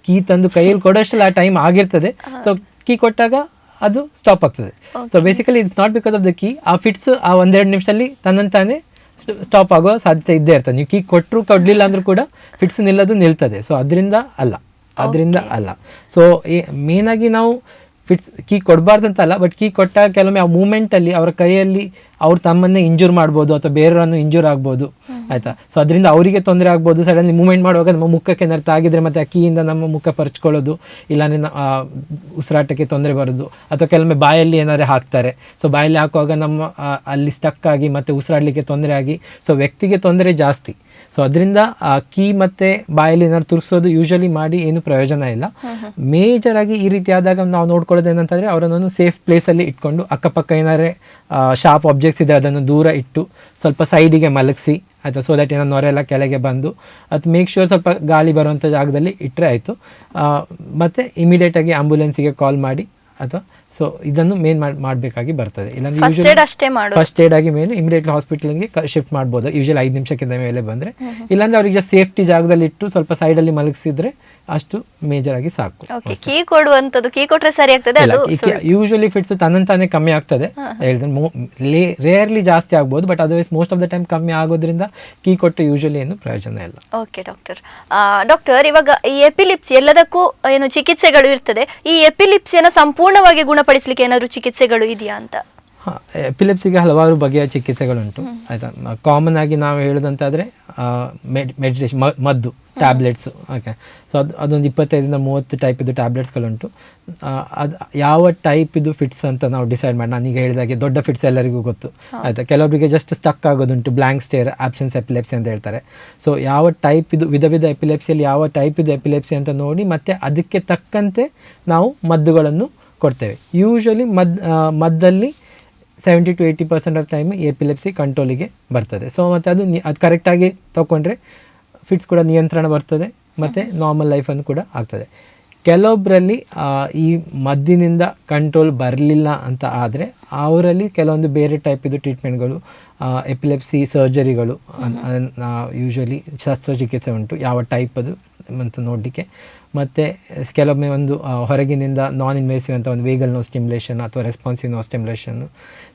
ಕೀ ತಂದು ಕೈಯಲ್ಲಿ ಕೊಡೋಷ್ಟಲ್ಲ ಆ ಟೈಮ್ ಆಗಿರ್ತದೆ. ಸೊ ಕೀ ಕೊಟ್ಟಾಗ ಅದು ಸ್ಟಾಪ್ ಆಗ್ತದೆ. So basically it's not because of the key, ಆ ಫಿಟ್ಸ್ ಆ 1-2 ನಿಮಿಷದಲ್ಲಿ ತನ್ನಂತಾನೆ ಸ್ಟಾಪ್ ಆಗೋ ಸಾಧ್ಯತೆ ಇದ್ದೇ ಇರ್ತದೆ. ನೀವು ಕೀ ಕೊಟ್ಟರು ಕೊಡಲಿಲ್ಲ ಅಂದರೂ ಕೂಡ ಫಿಟ್ಸ್ ನಿಲ್ತದೆ. ಸೊ ಅದರಿಂದ ಅಲ್ಲ. ಸೊ ಮೇನಾಗಿ ನಾವು ಫಿಟ್ಸ್ ಕೀ ಕೊಡಬಾರ್ದಂತ ಅಲ್ಲ, ಬಟ್ ಕೀ ಕೊಟ್ಟಾಗ ಕೆಲವೊಮ್ಮೆ ಆ ಮೂಮೆಂಟಲ್ಲಿ ಅವರ ಕೈಯಲ್ಲಿ ಅವ್ರು ತಮ್ಮನ್ನೇ ಇಂಜೂರ್ ಮಾಡ್ಬೋದು ಅಥವಾ ಬೇರೆಯವರನ್ನು ಇಂಜೂರ್ ಆಗ್ಬೋದು, ಆಯಿತಾ. ಸೊ ಅದರಿಂದ ಅವರಿಗೆ ತೊಂದರೆ ಆಗ್ಬೋದು. ಸಡನ್ಲಿ ಮೂವ್ಮೆಂಟ್ ಮಾಡುವಾಗ ನಮ್ಮ ಮುಖಕ್ಕೆ ಏನಾರು ತಾಗಿದ್ರೆ ಮತ್ತು ಆ ಕೀಯಿಂದ ನಮ್ಮ ಮುಖ ಪರ್ಚ್ಕೊಳ್ಳೋದು, ಇಲ್ಲಾಂದರೆ ಉಸಿರಾಟಕ್ಕೆ ತೊಂದರೆ ಬರೋದು, ಅಥವಾ ಕೆಲವೊಮ್ಮೆ ಬಾಯಲ್ಲಿ ಏನಾದ್ರು ಹಾಕ್ತಾರೆ. ಸೊ ಬಾಯಲ್ಲಿ ಹಾಕುವಾಗ ನಮ್ಮ ಅಲ್ಲಿ ಸ್ಟಕ್ ಆಗಿ ಮತ್ತು ಉಸಿರಾಡಲಿಕ್ಕೆ ತೊಂದರೆ ಆಗಿ ಸೊ ವ್ಯಕ್ತಿಗೆ ತೊಂದರೆ ಜಾಸ್ತಿ. ಸೊ ಅದರಿಂದ ಕೀ ಮತ್ತು ಬಾಯಲ್ಲಿ ಏನಾದ್ರು ತುರ್ಸೋದು ಯೂಶಲಿ ಮಾಡಿ ಏನು ಪ್ರಯೋಜನ ಇಲ್ಲ. ಮೇಜರ್ ಆಗಿ ಈ ರೀತಿ ಆದಾಗ ನಾವು ನೋಡ್ಕೊಳ್ಳೋದು ಏನಂತಂದರೆ, ಅವರನ್ನು ಸೇಫ್ ಪ್ಲೇಸಲ್ಲಿ ಇಟ್ಕೊಂಡು ಅಕ್ಕಪಕ್ಕ ಏನಾದ್ರೆ ಶಾರ್ಪ್ ಆಬ್ಜೆಕ್ಟ್ಸ್ ಇದೆ ಅದನ್ನು ದೂರ ಇಟ್ಟು ಸ್ವಲ್ಪ ಸೈಡಿಗೆ ಮಲಗಿಸಿ, ಆಯಿತಾ. ಸೊ ದಟ್ ಏನೋ ನೊರೆಲ್ಲ ಕೆಳಗೆ ಬಂದು ಅದು ಮೇಕ್ ಶೂರ್ ಸ್ವಲ್ಪ ಗಾಳಿ ಬರುವಂಥ ಜಾಗದಲ್ಲಿ ಇಟ್ಟರೆ ಆಯಿತು. ಮತ್ತು ಇಮಿಡಿಯೇಟಾಗಿ ಆಂಬ್ಯುಲೆನ್ಸಿಗೆ ಕಾಲ್ ಮಾಡಿ ಅಥವಾ ಸೊ ಇದನ್ನು ಮೇನ್ ಮಾಡಬೇಕಾಗಿ ಬರ್ತದೆ. ಇಲ್ಲಾಂದ್ರೆ ಫಸ್ಟ್ ಏಡ್ ಆಗಿ ಮೇಲೆ ಇಮಿಡಿಯೇಟ್ಲಿ ಹಾಸ್ಪಿಟಲ್ಗೆ ಶಿಫ್ಟ್ ಮಾಡ್ಬೋದು, ಯೂಶಲಿ 5 ನಿಮಿಷಕ್ಕಿಂತ ಮೇಲೆ ಬಂದರೆ. ಇಲ್ಲಾಂದ್ರೆ ಅವ್ರಿಗೆ ಜಸ್ಟ್ ಸೇಫ್ಟಿ ಜಾಗದಲ್ಲಿ ಇಟ್ಟು ಸ್ವಲ್ಪ ಸೈಡಲ್ಲಿ ಮಲಗಿಸಿದ್ರೆ ಅಷ್ಟು ಮೇಜರ್ ಆಗಿ ಸಾಕು. ಕೀ ಕೊಡುವಂಥದ್ದು, ಕೀ ಕೊಟ್ಟರೆ ಸರಿ ಆಗ್ತದೆ. ಯೂಶಲಿ ಫಿಟ್ಸ್ ತನ್ನಂತಾನೆ ಕಮ್ಮಿ ಆಗ್ತದೆ, ರೇರ್ಲಿ ಜಾಸ್ತಿ ಆಗ್ಬೋದು, but otherwise most of the time ಕಮ್ಮಿ ಆಗೋದ್ರಿಂದ ಕೀ ಕೊಟ್ಟು ಯೂಶಲಿ ಏನು ಪ್ರಯೋಜನ ಇಲ್ಲ. ಓಕೆ ಡಾಕ್ಟರ್, ಇವಾಗ ಈ ಎಪಿಲಿಪ್ಸಿ ಎಲ್ಲದಕ್ಕೂ ಏನು ಚಿಕಿತ್ಸೆಗಳು ಇರ್ತದೆ, ಈ ಎಪಿಲಿಪ್ಸಿಯನ್ನು ಸಂಪೂರ್ಣವಾಗಿ ಗುಣಪಡಿಸಲಿಕ್ಕೆ ಏನಾದರೂ ಚಿಕಿತ್ಸೆಗಳು ಇದೆಯಾ ಅಂತ? ಎಪಿಲೆಪ್ಸಿಗೆ ಹಲವಾರು ಬಗೆಯ ಚಿಕಿತ್ಸೆಗಳುಂಟು, ಆಯಿತಾ. ಕಾಮನ್ ಆಗಿ ನಾವು ಹೇಳೋದಂತಾದರೆ ಮೆಡಿಟೇಷನ್, ಮದ್ದು, ಟ್ಯಾಬ್ಲೆಟ್ಸ್. ಓಕೆ, ಸೊ ಅದೊಂದು 25-30 ಟೈಪಿದು ಟ್ಯಾಬ್ಲೆಟ್ಸ್ಗಳುಂಟು. ಅದು ಯಾವ ಟೈಪಿದು ಫಿಟ್ಸ್ ಅಂತ ನಾವು ಡಿಸೈಡ್ ಮಾಡಿ, ನಾನೀಗ ಹೇಳಿದಾಗೆ ದೊಡ್ಡ ಫಿಟ್ಸ್ ಎಲ್ಲರಿಗೂ ಗೊತ್ತು, ಆಯಿತಾ. ಕೆಲವೊಬ್ಬರಿಗೆ ಜಸ್ಟ್ ಸ್ಟಕ್ ಆಗೋದುಂಟು, ಬ್ಲ್ಯಾಂಕ್ ಸ್ಟೇರ್, ಆಬ್ಸೆನ್ಸ್ ಎಪಿಲೆಪ್ಸಿ ಅಂತ ಹೇಳ್ತಾರೆ. ಸೊ ಯಾವ ಟೈಪಿದು ವಿಧ ಎಪಿಲೆಪ್ಸಿಯಲ್ಲಿ ಯಾವ ಟೈಪಿದು ಎಪಿಲೆಪ್ಸಿ ಅಂತ ನೋಡಿ ಮತ್ತು ಅದಕ್ಕೆ ತಕ್ಕಂತೆ ನಾವು ಮದ್ದುಗಳನ್ನು ಕೊಡ್ತೇವೆ. ಯೂಶಲಿ ಮದ್ದಲ್ಲಿ 70-80% ಆಫ್ ಟೈಮ್ ಎಪಿಲೆಪ್ಸಿ ಕಂಟ್ರೋಲಿಗೆ ಬರ್ತದೆ. ಸೊ ಮತ್ತು ಅದು ಕರೆಕ್ಟಾಗಿ ತೊಗೊಂಡ್ರೆ ಫಿಟ್ಸ್ ಕೂಡ ನಿಯಂತ್ರಣ ಬರ್ತದೆ ಮತ್ತು ನಾರ್ಮಲ್ ಲೈಫನ್ನು ಕೂಡ ಆಗ್ತದೆ. ಕೆಲವೊಬ್ಬರಲ್ಲಿ ಈ ಮದ್ದಿನಿಂದ ಕಂಟ್ರೋಲ್ ಬರಲಿಲ್ಲ ಅಂತ ಆದರೆ ಅವರಲ್ಲಿ ಕೆಲವೊಂದು ಬೇರೆ ಟೈಪಿದು ಟ್ರೀಟ್ಮೆಂಟ್ಗಳು, ಎಪಿಲೆಪ್ಸಿ ಸರ್ಜರಿಗಳು ಯೂಶ್ವಲಿ ಶಸ್ತ್ರಚಿಕಿತ್ಸೆ ಉಂಟು, ಯಾವ ಟೈಪ್ ಅದು ಅಂತ ನೋಡಲಿಕ್ಕೆ. ಮತ್ತು ಕೆಲವೊಮ್ಮೆ ಒಂದು ಹೊರಗಿನಿಂದ ನಾನ್ ಇನ್ವೇಸಿವ್ ಅಂತ ಒಂದು ವೇಗಲ್ ನೋ ಸ್ಟಿಮ್ಯುಲೇಷನ್ ಅಥವಾ ರೆಸ್ಪಾನ್ಸಿವ್ ನೋ ಸ್ಟಿಮ್ಯುಲೇಷನ್ನು.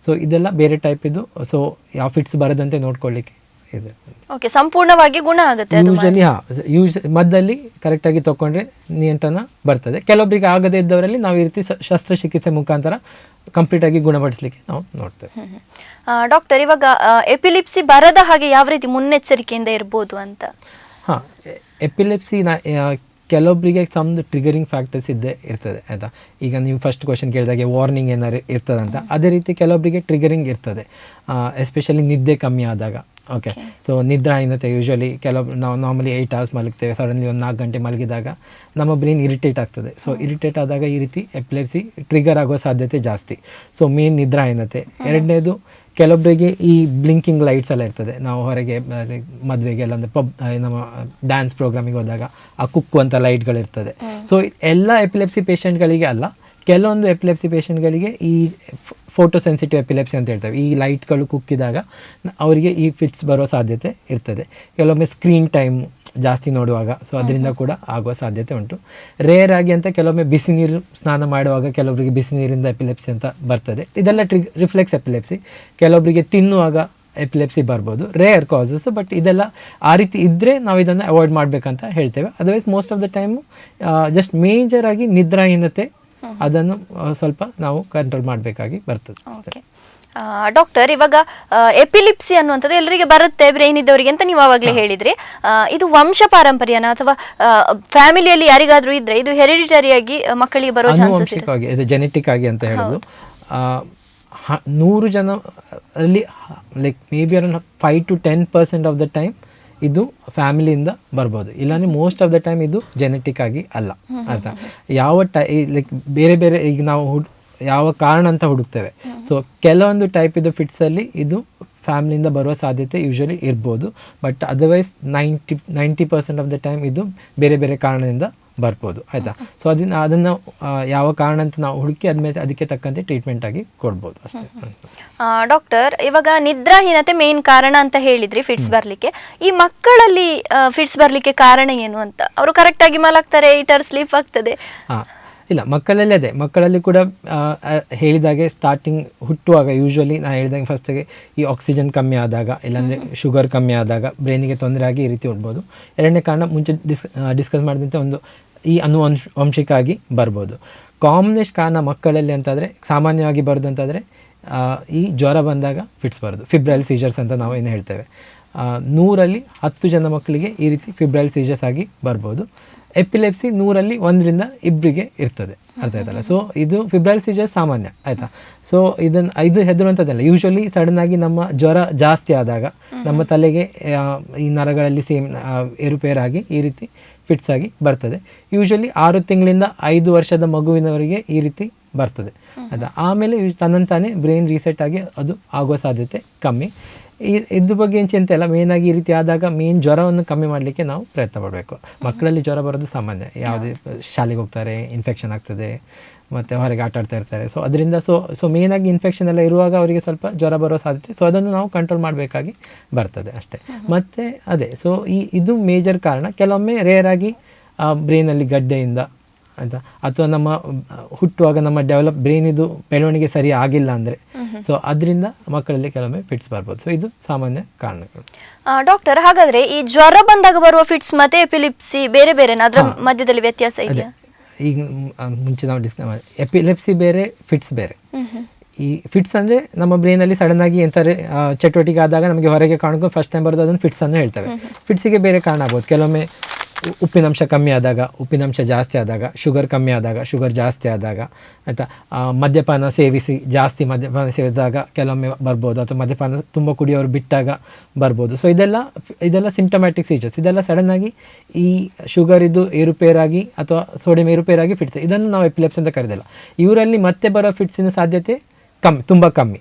ಸೊ ಇದೆಲ್ಲ ಬೇರೆ ಟೈಪ್ ಇದು. ಸೊ ಯಾವ ಫಿಟ್ಸ್ ಬರದಂತೆ ನೋಡ್ಕೊಳ್ಳಿಕ್ಕೆ ಇದೆ. ಓಕೆ, ಸಂಪೂರ್ಣವಾಗಿ ಗುಣ ಆಗುತ್ತೆ ಯೂಶಲಿ ಮದ್ದಲ್ಲಿ ಕರೆಕ್ಟಾಗಿ ತಗೊಂಡ್ರೆ ನಿಯಂತ್ರಣ ಬರ್ತದೆ. ಕೆಲವೊಬ್ಬರಿಗೆ ಆಗದೇ ಇದ್ದವರಲ್ಲಿ ನಾವು ಈ ರೀತಿ ಶಸ್ತ್ರಚಿಕಿತ್ಸೆ ಮುಖಾಂತರ ಕಂಪ್ಲೀಟಾಗಿ ಗುಣಪಡಿಸಲಿಕ್ಕೆ ನಾವು ನೋಡ್ತೇವೆ. ಡಾಕ್ಟರ್, ಇವಾಗ ಎಪಿಲಿಪ್ಸಿ ಬರದ ಹಾಗೆ ಯಾವ ರೀತಿ ಮುನ್ನೆಚ್ಚರಿಕೆಯಿಂದ ಇರ್ಬೋದು ಅಂತ? ಹಾಂ, ಎಪಿಲೆಪ್ಸಿ ಕೆಲವೊಬ್ಬರಿಗೆ ಸಮ್ದು ಟ್ರಿಗರಿಂಗ್ ಫ್ಯಾಕ್ಟರ್ಸ್ ಇರ್ತದೆ ಆಯಿತಾ. ಈಗ ನೀವು ಫಸ್ಟ್ ಕ್ವಶನ್ ಕೇಳಿದಾಗೆ ವಾರ್ನಿಂಗ್ ಏನಾರು ಇರ್ತದಂತ, ಅದೇ ರೀತಿ ಕೆಲವೊಬ್ಬರಿಗೆ ಟ್ರಿಗರಿಂಗ್ ಇರ್ತದೆ, ಎಸ್ಪೆಷಲಿ ನಿದ್ದೆ ಕಮ್ಮಿ ಆದಾಗ. ಓಕೆ, ಸೊ ನಿದ್ರಾಹೀನತೆ ಯೂಶ್ವಲಿ ನಾವು ನಾರ್ಮಲಿ 8 hours ಮಲಗ್ತೇವೆ, ಸಡನ್ಲಿ ಒಂದು 4 ಗಂಟೆ ಮಲಗಿದಾಗ ನಮ್ಮ ಬ್ರೈನ್ ಇರಿಟೇಟ್ ಆಗ್ತದೆ. ಸೊ ಇರಿಟೇಟ್ ಆದಾಗ ಈ ರೀತಿ ಎಪಿಲೆಪ್ಸಿ ಟ್ರಿಗರ್ ಆಗೋ ಸಾಧ್ಯತೆ ಜಾಸ್ತಿ. ಸೊ ಮೇನ್ ನಿದ್ರಾಹೀನತೆ. ಎರಡನೇದು, ಕೆಲವೊಬ್ಬರಿಗೆ ಈ ಬ್ಲಿಂಕಿಂಗ್ ಲೈಟ್ಸ್ ಎಲ್ಲ ಇರ್ತದೆ. ನಾವು ಹೊರಗೆ ಮದುವೆಗೆ ಎಲ್ಲ ಅಂದರೆ ನಮ್ಮ ಡ್ಯಾನ್ಸ್ ಪ್ರೋಗ್ರಾಮಿಗೆ ಹೋದಾಗ ಆ ಕುಕ್ಕು ಅಂತ ಲೈಟ್ಗಳಿರ್ತದೆ. ಸೊ ಎಲ್ಲ ಎಪಿಲೆಪ್ಸಿ ಪೇಷಂಟ್ಗಳಿಗೆ ಅಲ್ಲ, ಕೆಲವೊಂದು ಎಪಿಲೆಪ್ಸಿ ಪೇಷಂಟ್ಗಳಿಗೆ ಈ ಫೋಟೋ ಸೆನ್ಸಿಟಿವ್ ಎಪಿಲೆಪ್ಸಿ ಅಂತ ಹೇಳ್ತೇವೆ. ಈ ಲೈಟ್ಗಳು ಕುಕ್ಕಿದಾಗ ಅವರಿಗೆ ಈ ಫಿಟ್ಸ್ ಬರೋ ಸಾಧ್ಯತೆ ಇರ್ತದೆ. ಕೆಲವೊಮ್ಮೆ ಸ್ಕ್ರೀನ್ ಟೈಮ್ ಜಾಸ್ತಿ ನೋಡುವಾಗ, ಸೊ ಅದರಿಂದ ಕೂಡ ಆಗುವ ಸಾಧ್ಯತೆ ಉಂಟು. ರೇರ್ ಆಗಿ ಅಂತ ಕೆಲವೊಮ್ಮೆ ಬಿಸಿ ನೀರು ಸ್ನಾನ ಮಾಡುವಾಗ ಕೆಲವೊಬ್ಬರಿಗೆ ಬಿಸಿ ನೀರಿಂದ ಎಪಿಲೆಪ್ಸಿ ಅಂತ ಬರ್ತದೆ. ಇದೆಲ್ಲ ರಿಫ್ಲೆಕ್ಸ್ ಎಪಿಲೆಪ್ಸಿ. ಕೆಲವೊಬ್ಬರಿಗೆ ತಿನ್ನುವಾಗ ಎಪಿಲೆಪ್ಸಿ ಬರ್ಬೋದು, ರೇರ್ ಕಾಸಸ್. ಬಟ್ ಇದೆಲ್ಲ ಆ ರೀತಿ ಇದ್ದರೆ ನಾವು ಇದನ್ನು ಅವಾಯ್ಡ್ ಮಾಡಬೇಕಂತ ಹೇಳ್ತೇವೆ. Otherwise most of the time just major ಆಗಿ ನಿದ್ರಾಹೀನತೆ, ಅದನ್ನು ಸ್ವಲ್ಪ ನಾವು ಕಂಟ್ರೋಲ್ ಮಾಡಬೇಕಾಗಿ ಬರ್ತದೆ. ಡಾಕ್ಟರ್, ಇವಾಗ ಎಪಿಲಿಪ್ಸಿ ಅನ್ನುವಂಥದ್ದು ಎಲ್ಲರಿಗೆ ಬರುತ್ತೆ ಬ್ರೈನ್ ಇದ್ದವರಿಗೆ ಅಂತ ನೀವು ಆವಾಗಲೇ ಹೇಳಿದ್ರಿ. ಇದು ವಂಶ ಪಾರಂಪರ್ಯನ ಅಥವಾ ಫ್ಯಾಮಿಲಿಯಲ್ಲಿ ಯಾರಿಗಾದ್ರೂ ಇದ್ರೆ ಇದು ಹೆರಿಡಿಟರಿಯಾಗಿ ಮಕ್ಕಳಿಗೆ ಬರೋ ಚಾನ್ಸಸ್ ಇದೆ? ಇದು ಜೆನೆಟಿಕ್ ಆಗಿ ಅಂತ ಹೇಳೋದು. 100 ಜನರಲ್ಲಿ like may be around 5 to 10% of the time ಇದು ಫ್ಯಾಮಿಲಿಯಿಂದ ಬರ್ಬೋದು. ಇಲ್ಲಾಂದರೆ ಮೋಸ್ಟ್ ಆಫ್ ದ ಟೈಮ್ ಇದು ಜೆನೆಟಿಕ್ ಆಗಿ ಅಲ್ಲ ಆಯಿತಾ. ಯಾವ ಲೈಕ್ ಬೇರೆ ಬೇರೆ ಈಗ ನಾವು ಯಾವ ಕಾರಣ ಅಂತ ಹುಡುಕ್ತೇವೆ. ಸೊ ಕೆಲವೊಂದು ಟೈಪ್ ಇದು ಫಿಟ್ಸಲ್ಲಿ ಇದು ಫ್ಯಾಮಿಲಿಯಿಂದ ಬರುವ ಸಾಧ್ಯತೆ ಯೂಶ್ವಲಿ ಇರ್ಬೋದು. But otherwise 90% of the time ಇದು ಬೇರೆ ಬೇರೆ ಕಾರಣದಿಂದ ಬರ್ಬೋದು ಆಯಿತಾ. ಸೊ ಅದನ್ನು ಯಾವ ಕಾರಣ ಅಂತ ನಾವು ಹುಡುಕಿ ಆದ್ಮೇಲೆ ಅದಕ್ಕೆ ತಕ್ಕಂತೆ ಟ್ರೀಟ್ಮೆಂಟ್ ಆಗಿ ಕೊಡ್ಬೋದು ಅಷ್ಟೇ. ಡಾಕ್ಟರ್, ಇವಾಗ ನಿದ್ರಾಹೀನತೆ ಮೇನ್ ಕಾರಣ ಅಂತ ಹೇಳಿದ್ರಿ ಫಿಟ್ಸ್ ಬರ್ಲಿಕ್ಕೆ. ಈ ಮಕ್ಕಳಲ್ಲಿ ಫಿಟ್ಸ್ ಬರ್ಲಿಕ್ಕೆ ಕಾರಣ ಏನು ಅಂತ? ಅವರು ಕರೆಕ್ಟಾಗಿ ಮಲಗ್ತಾರೆ, 8 hours ಸ್ಲೀಪ್ ಆಗ್ತದೆ. ಇಲ್ಲ, ಮಕ್ಕಳಲ್ಲಿ ಅದೇ, ಮಕ್ಕಳಲ್ಲಿ ಕೂಡ ಹೇಳಿದಾಗೆ ಸ್ಟಾರ್ಟಿಂಗ್ ಹುಟ್ಟುವಾಗ ಯೂಶ್ವಲಿ ನಾನು ಹೇಳಿದಾಗೆ ಫಸ್ಟಿಗೆ ಈ ಆಕ್ಸಿಜನ್ ಕಮ್ಮಿ ಆದಾಗ, ಇಲ್ಲಾಂದರೆ ಶುಗರ್ ಕಮ್ಮಿ ಆದಾಗ ಬ್ರೈನಿಗೆ ತೊಂದರೆ ಆಗಿ ಈ ರೀತಿ ಉಡ್ಬೋದು. ಎರಡನೇ ಕಾರಣ ಮುಂಚೆ ಡಿಸ್ಕಸ್ ಮಾಡಿದಂತೆ ಒಂದು ಈ ಆನುವಂಶಿಕ ಬರ್ಬೋದು. ಕಾಮನೆಸ್ಟ್ ಕಾರಣ ಮಕ್ಕಳಲ್ಲಿ ಅಂತಾದರೆ ಸಾಮಾನ್ಯವಾಗಿ ಬರೋದು ಅಂತಾದರೆ ಈ ಜ್ವರ ಬಂದಾಗ ಫಿಟ್ಸ್ ಬರೋದು, ಫಿಬ್ರೈಲ್ ಸೀಜರ್ಸ್ ಅಂತ ನಾವು ಏನು ಹೇಳ್ತೇವೆ. 100ರಲ್ಲಿ 10 ಜನ ಮಕ್ಕಳಿಗೆ ಈ ರೀತಿ ಫಿಬ್ರೈಲ್ ಸೀಜರ್ಸ್ ಆಗಿ ಬರ್ಬೋದು. ಎಪಿಲೆಪ್ಸಿ 100ರಲ್ಲಿ 1ರಿಂದ 2 ಇರ್ತದೆ, ಅರ್ಥ ಆಯ್ತಲ್ಲ. ಸೊ ಇದು ಫಿಬ್ರೈಲ್ ಸೀಜರ್ಸ್ ಸಾಮಾನ್ಯ ಆಯಿತಾ. ಸೊ ಇದು ಹೆದರುವಂಥದ್ದಲ್ಲ. ಯೂಶ್ವಲಿ ಸಡನ್ನಾಗಿ ನಮ್ಮ ಜ್ವರ ಜಾಸ್ತಿ ಆದಾಗ ನಮ್ಮ ತಲೆಗೆ ಈ ನರಗಳಲ್ಲಿ ಸೇಮ್ ಏರುಪೇರಾಗಿ ಈ ರೀತಿ ಫಿಟ್ಸ್ ಆಗಿ ಬರ್ತದೆ. ಯೂಶ್ವಲಿ 6 ತಿಂಗಳಿಂದ 5 ವರ್ಷದ ಮಗುವಿನವರಿಗೆ ಈ ರೀತಿ ಬರ್ತದೆ ಆಯಿತಾ. ಆಮೇಲೆ ತನ್ನಂತಾನೆ ಬ್ರೈನ್ ರೀಸೆಟ್ ಆಗಿ ಅದು ಆಗುವ ಸಾಧ್ಯತೆ ಕಮ್ಮಿ. ಇದ್ರ ಬಗ್ಗೆ ಏನು ಚಿಂತೆ ಇಲ್ಲ. ಮೇಯ್ನಾಗಿ ಈ ರೀತಿ ಆದಾಗ ಮೇನ್ ಜ್ವರವನ್ನು ಕಮ್ಮಿ ಮಾಡಲಿಕ್ಕೆ ನಾವು ಪ್ರಯತ್ನ ಪಡಬೇಕು. ಮಕ್ಕಳಲ್ಲಿ ಜ್ವರ ಬರೋದು ಸಾಮಾನ್ಯ, ಯಾವುದೇ ಶಾಲೆಗೆ ಹೋಗ್ತಾರೆ, ಇನ್ಫೆಕ್ಷನ್ ಆಗ್ತದೆ, ಮತ್ತು ಹೊರಗೆ ಆಟ ಆಡ್ತಾ ಇರ್ತಾರೆ. ಸೊ ಅದರಿಂದ ಸೊ ಮೇಯ್ನಾಗಿ ಇನ್ಫೆಕ್ಷನ್ ಎಲ್ಲ ಇರುವಾಗ ಅವರಿಗೆ ಸ್ವಲ್ಪ ಜ್ವರ ಬರೋ ಸಾಧ್ಯತೆ. ಸೊ ಅದನ್ನು ನಾವು ಕಂಟ್ರೋಲ್ ಮಾಡಬೇಕಾಗಿ ಬರ್ತದೆ ಅಷ್ಟೇ. ಮತ್ತು ಅದೇ, ಸೊ ಇದು ಮೇಜರ್ ಕಾರಣ. ಕೆಲವೊಮ್ಮೆ ರೇರಾಗಿ ಬ್ರೈನಲ್ಲಿ ಗಡ್ಡೆಯಿಂದ ಆಯಿತಾ, ಅಥವಾ ನಮ್ಮ ಹುಟ್ಟುವಾಗ ನಮ್ಮ ಬ್ರೈನಿದು ಬೆಳವಣಿಗೆ ಸರಿ ಆಗಿಲ್ಲ ಅಂದರೆ ಸೊ ಅದರಿಂದ ಮಕ್ಕಳಲ್ಲಿ ಕೆಲವೊಮ್ಮೆ ಫಿಟ್ಸ್ ಬರ್ಬೋದು. ಸೊ ಇದು ಸಾಮಾನ್ಯ ಕಾರಣಗಳು. ಡಾಕ್ಟರ್, ಹಾಗಾದ್ರೆ ಈ ಜ್ವರ ಬಂದಾಗ ಬರುವ ಫಿಟ್ಸ್ ಮತ್ತೆ ಎಪಿಲಿಪ್ಸಿ ಬೇರೆ ಬೇರೆ, ಅದರ ಮಧ್ಯದಲ್ಲಿ ವ್ಯತ್ಯಾಸ ಇದೆಯಾ? ಈಗ ಮುಂಚೆ ನಾವು ಡಿಸ್ಕಸ್ ಮಾಡಿ, ಎಪಿಲೆಪ್ಸಿ ಬೇರೆ, ಫಿಟ್ಸ್ ಬೇರೆ. ಈ ಫಿಟ್ಸ್ ಅಂದರೆ ನಮ್ಮ ಬ್ರೈನಲ್ಲಿ ಸಡನ್ನಾಗಿ ಎಂತಾರೆ ಚಟುವಟಿಕೆ ಆದಾಗ ನಮಗೆ ಹೊರಗೆ ಕಾಣೋಕೆ ಫಸ್ಟ್ ಟೈಮ್ ಬರೋದು, ಅದನ್ನು ಫಿಟ್ಸ್ ಅನ್ನು ಹೇಳ್ತೇವೆ. ಫಿಟ್ಸಿಗೆ ಬೇರೆ ಕಾರಣ ಆಗ್ಬೋದು. ಕೆಲವೊಮ್ಮೆ ಉಪ್ಪಿನಂಶ ಕಮ್ಮಿ ಆದಾಗ, ಉಪ್ಪಿನಂಶ ಜಾಸ್ತಿ ಆದಾಗ, ಶುಗರ್ ಕಮ್ಮಿ ಆದಾಗ, ಶುಗರ್ ಜಾಸ್ತಿ ಆದಾಗ ಆಯಿತಾ, ಮದ್ಯಪಾನ ಸೇವಿಸಿ ಜಾಸ್ತಿ ಮದ್ಯಪಾನ ಸೇವಿಸಿದಾಗ ಕೆಲವೊಮ್ಮೆ ಬರ್ಬೋದು, ಅಥವಾ ಮದ್ಯಪಾನ ತುಂಬ ಕುಡಿಯೋರು ಬಿಟ್ಟಾಗ ಬರ್ಬೋದು. ಸೊ ಇದೆಲ್ಲ ಸಿಂಪ್ಟಮ್ಯಾಟಿಕ್ ಸೀಜರ್ಸ್. ಇದೆಲ್ಲ ಸಡನ್ನಾಗಿ ಈ ಶುಗರ್ ಇದು ಏರುಪೇರಾಗಿ ಅಥವಾ ಸೋಡಿಯಂ ಏರುಪೇರಾಗಿ ಫಿಟ್ಸ್, ಇದನ್ನು ನಾವು ಎಪಿಲೆಪ್ಸಿ ಅಂತ ಕರೆದಿಲ್ಲ. ಇವರಲ್ಲಿ ಮತ್ತೆ ಬರೋ ಫಿಟ್ಸಿನ ಸಾಧ್ಯತೆ ತುಂಬ ಕಮ್ಮಿ.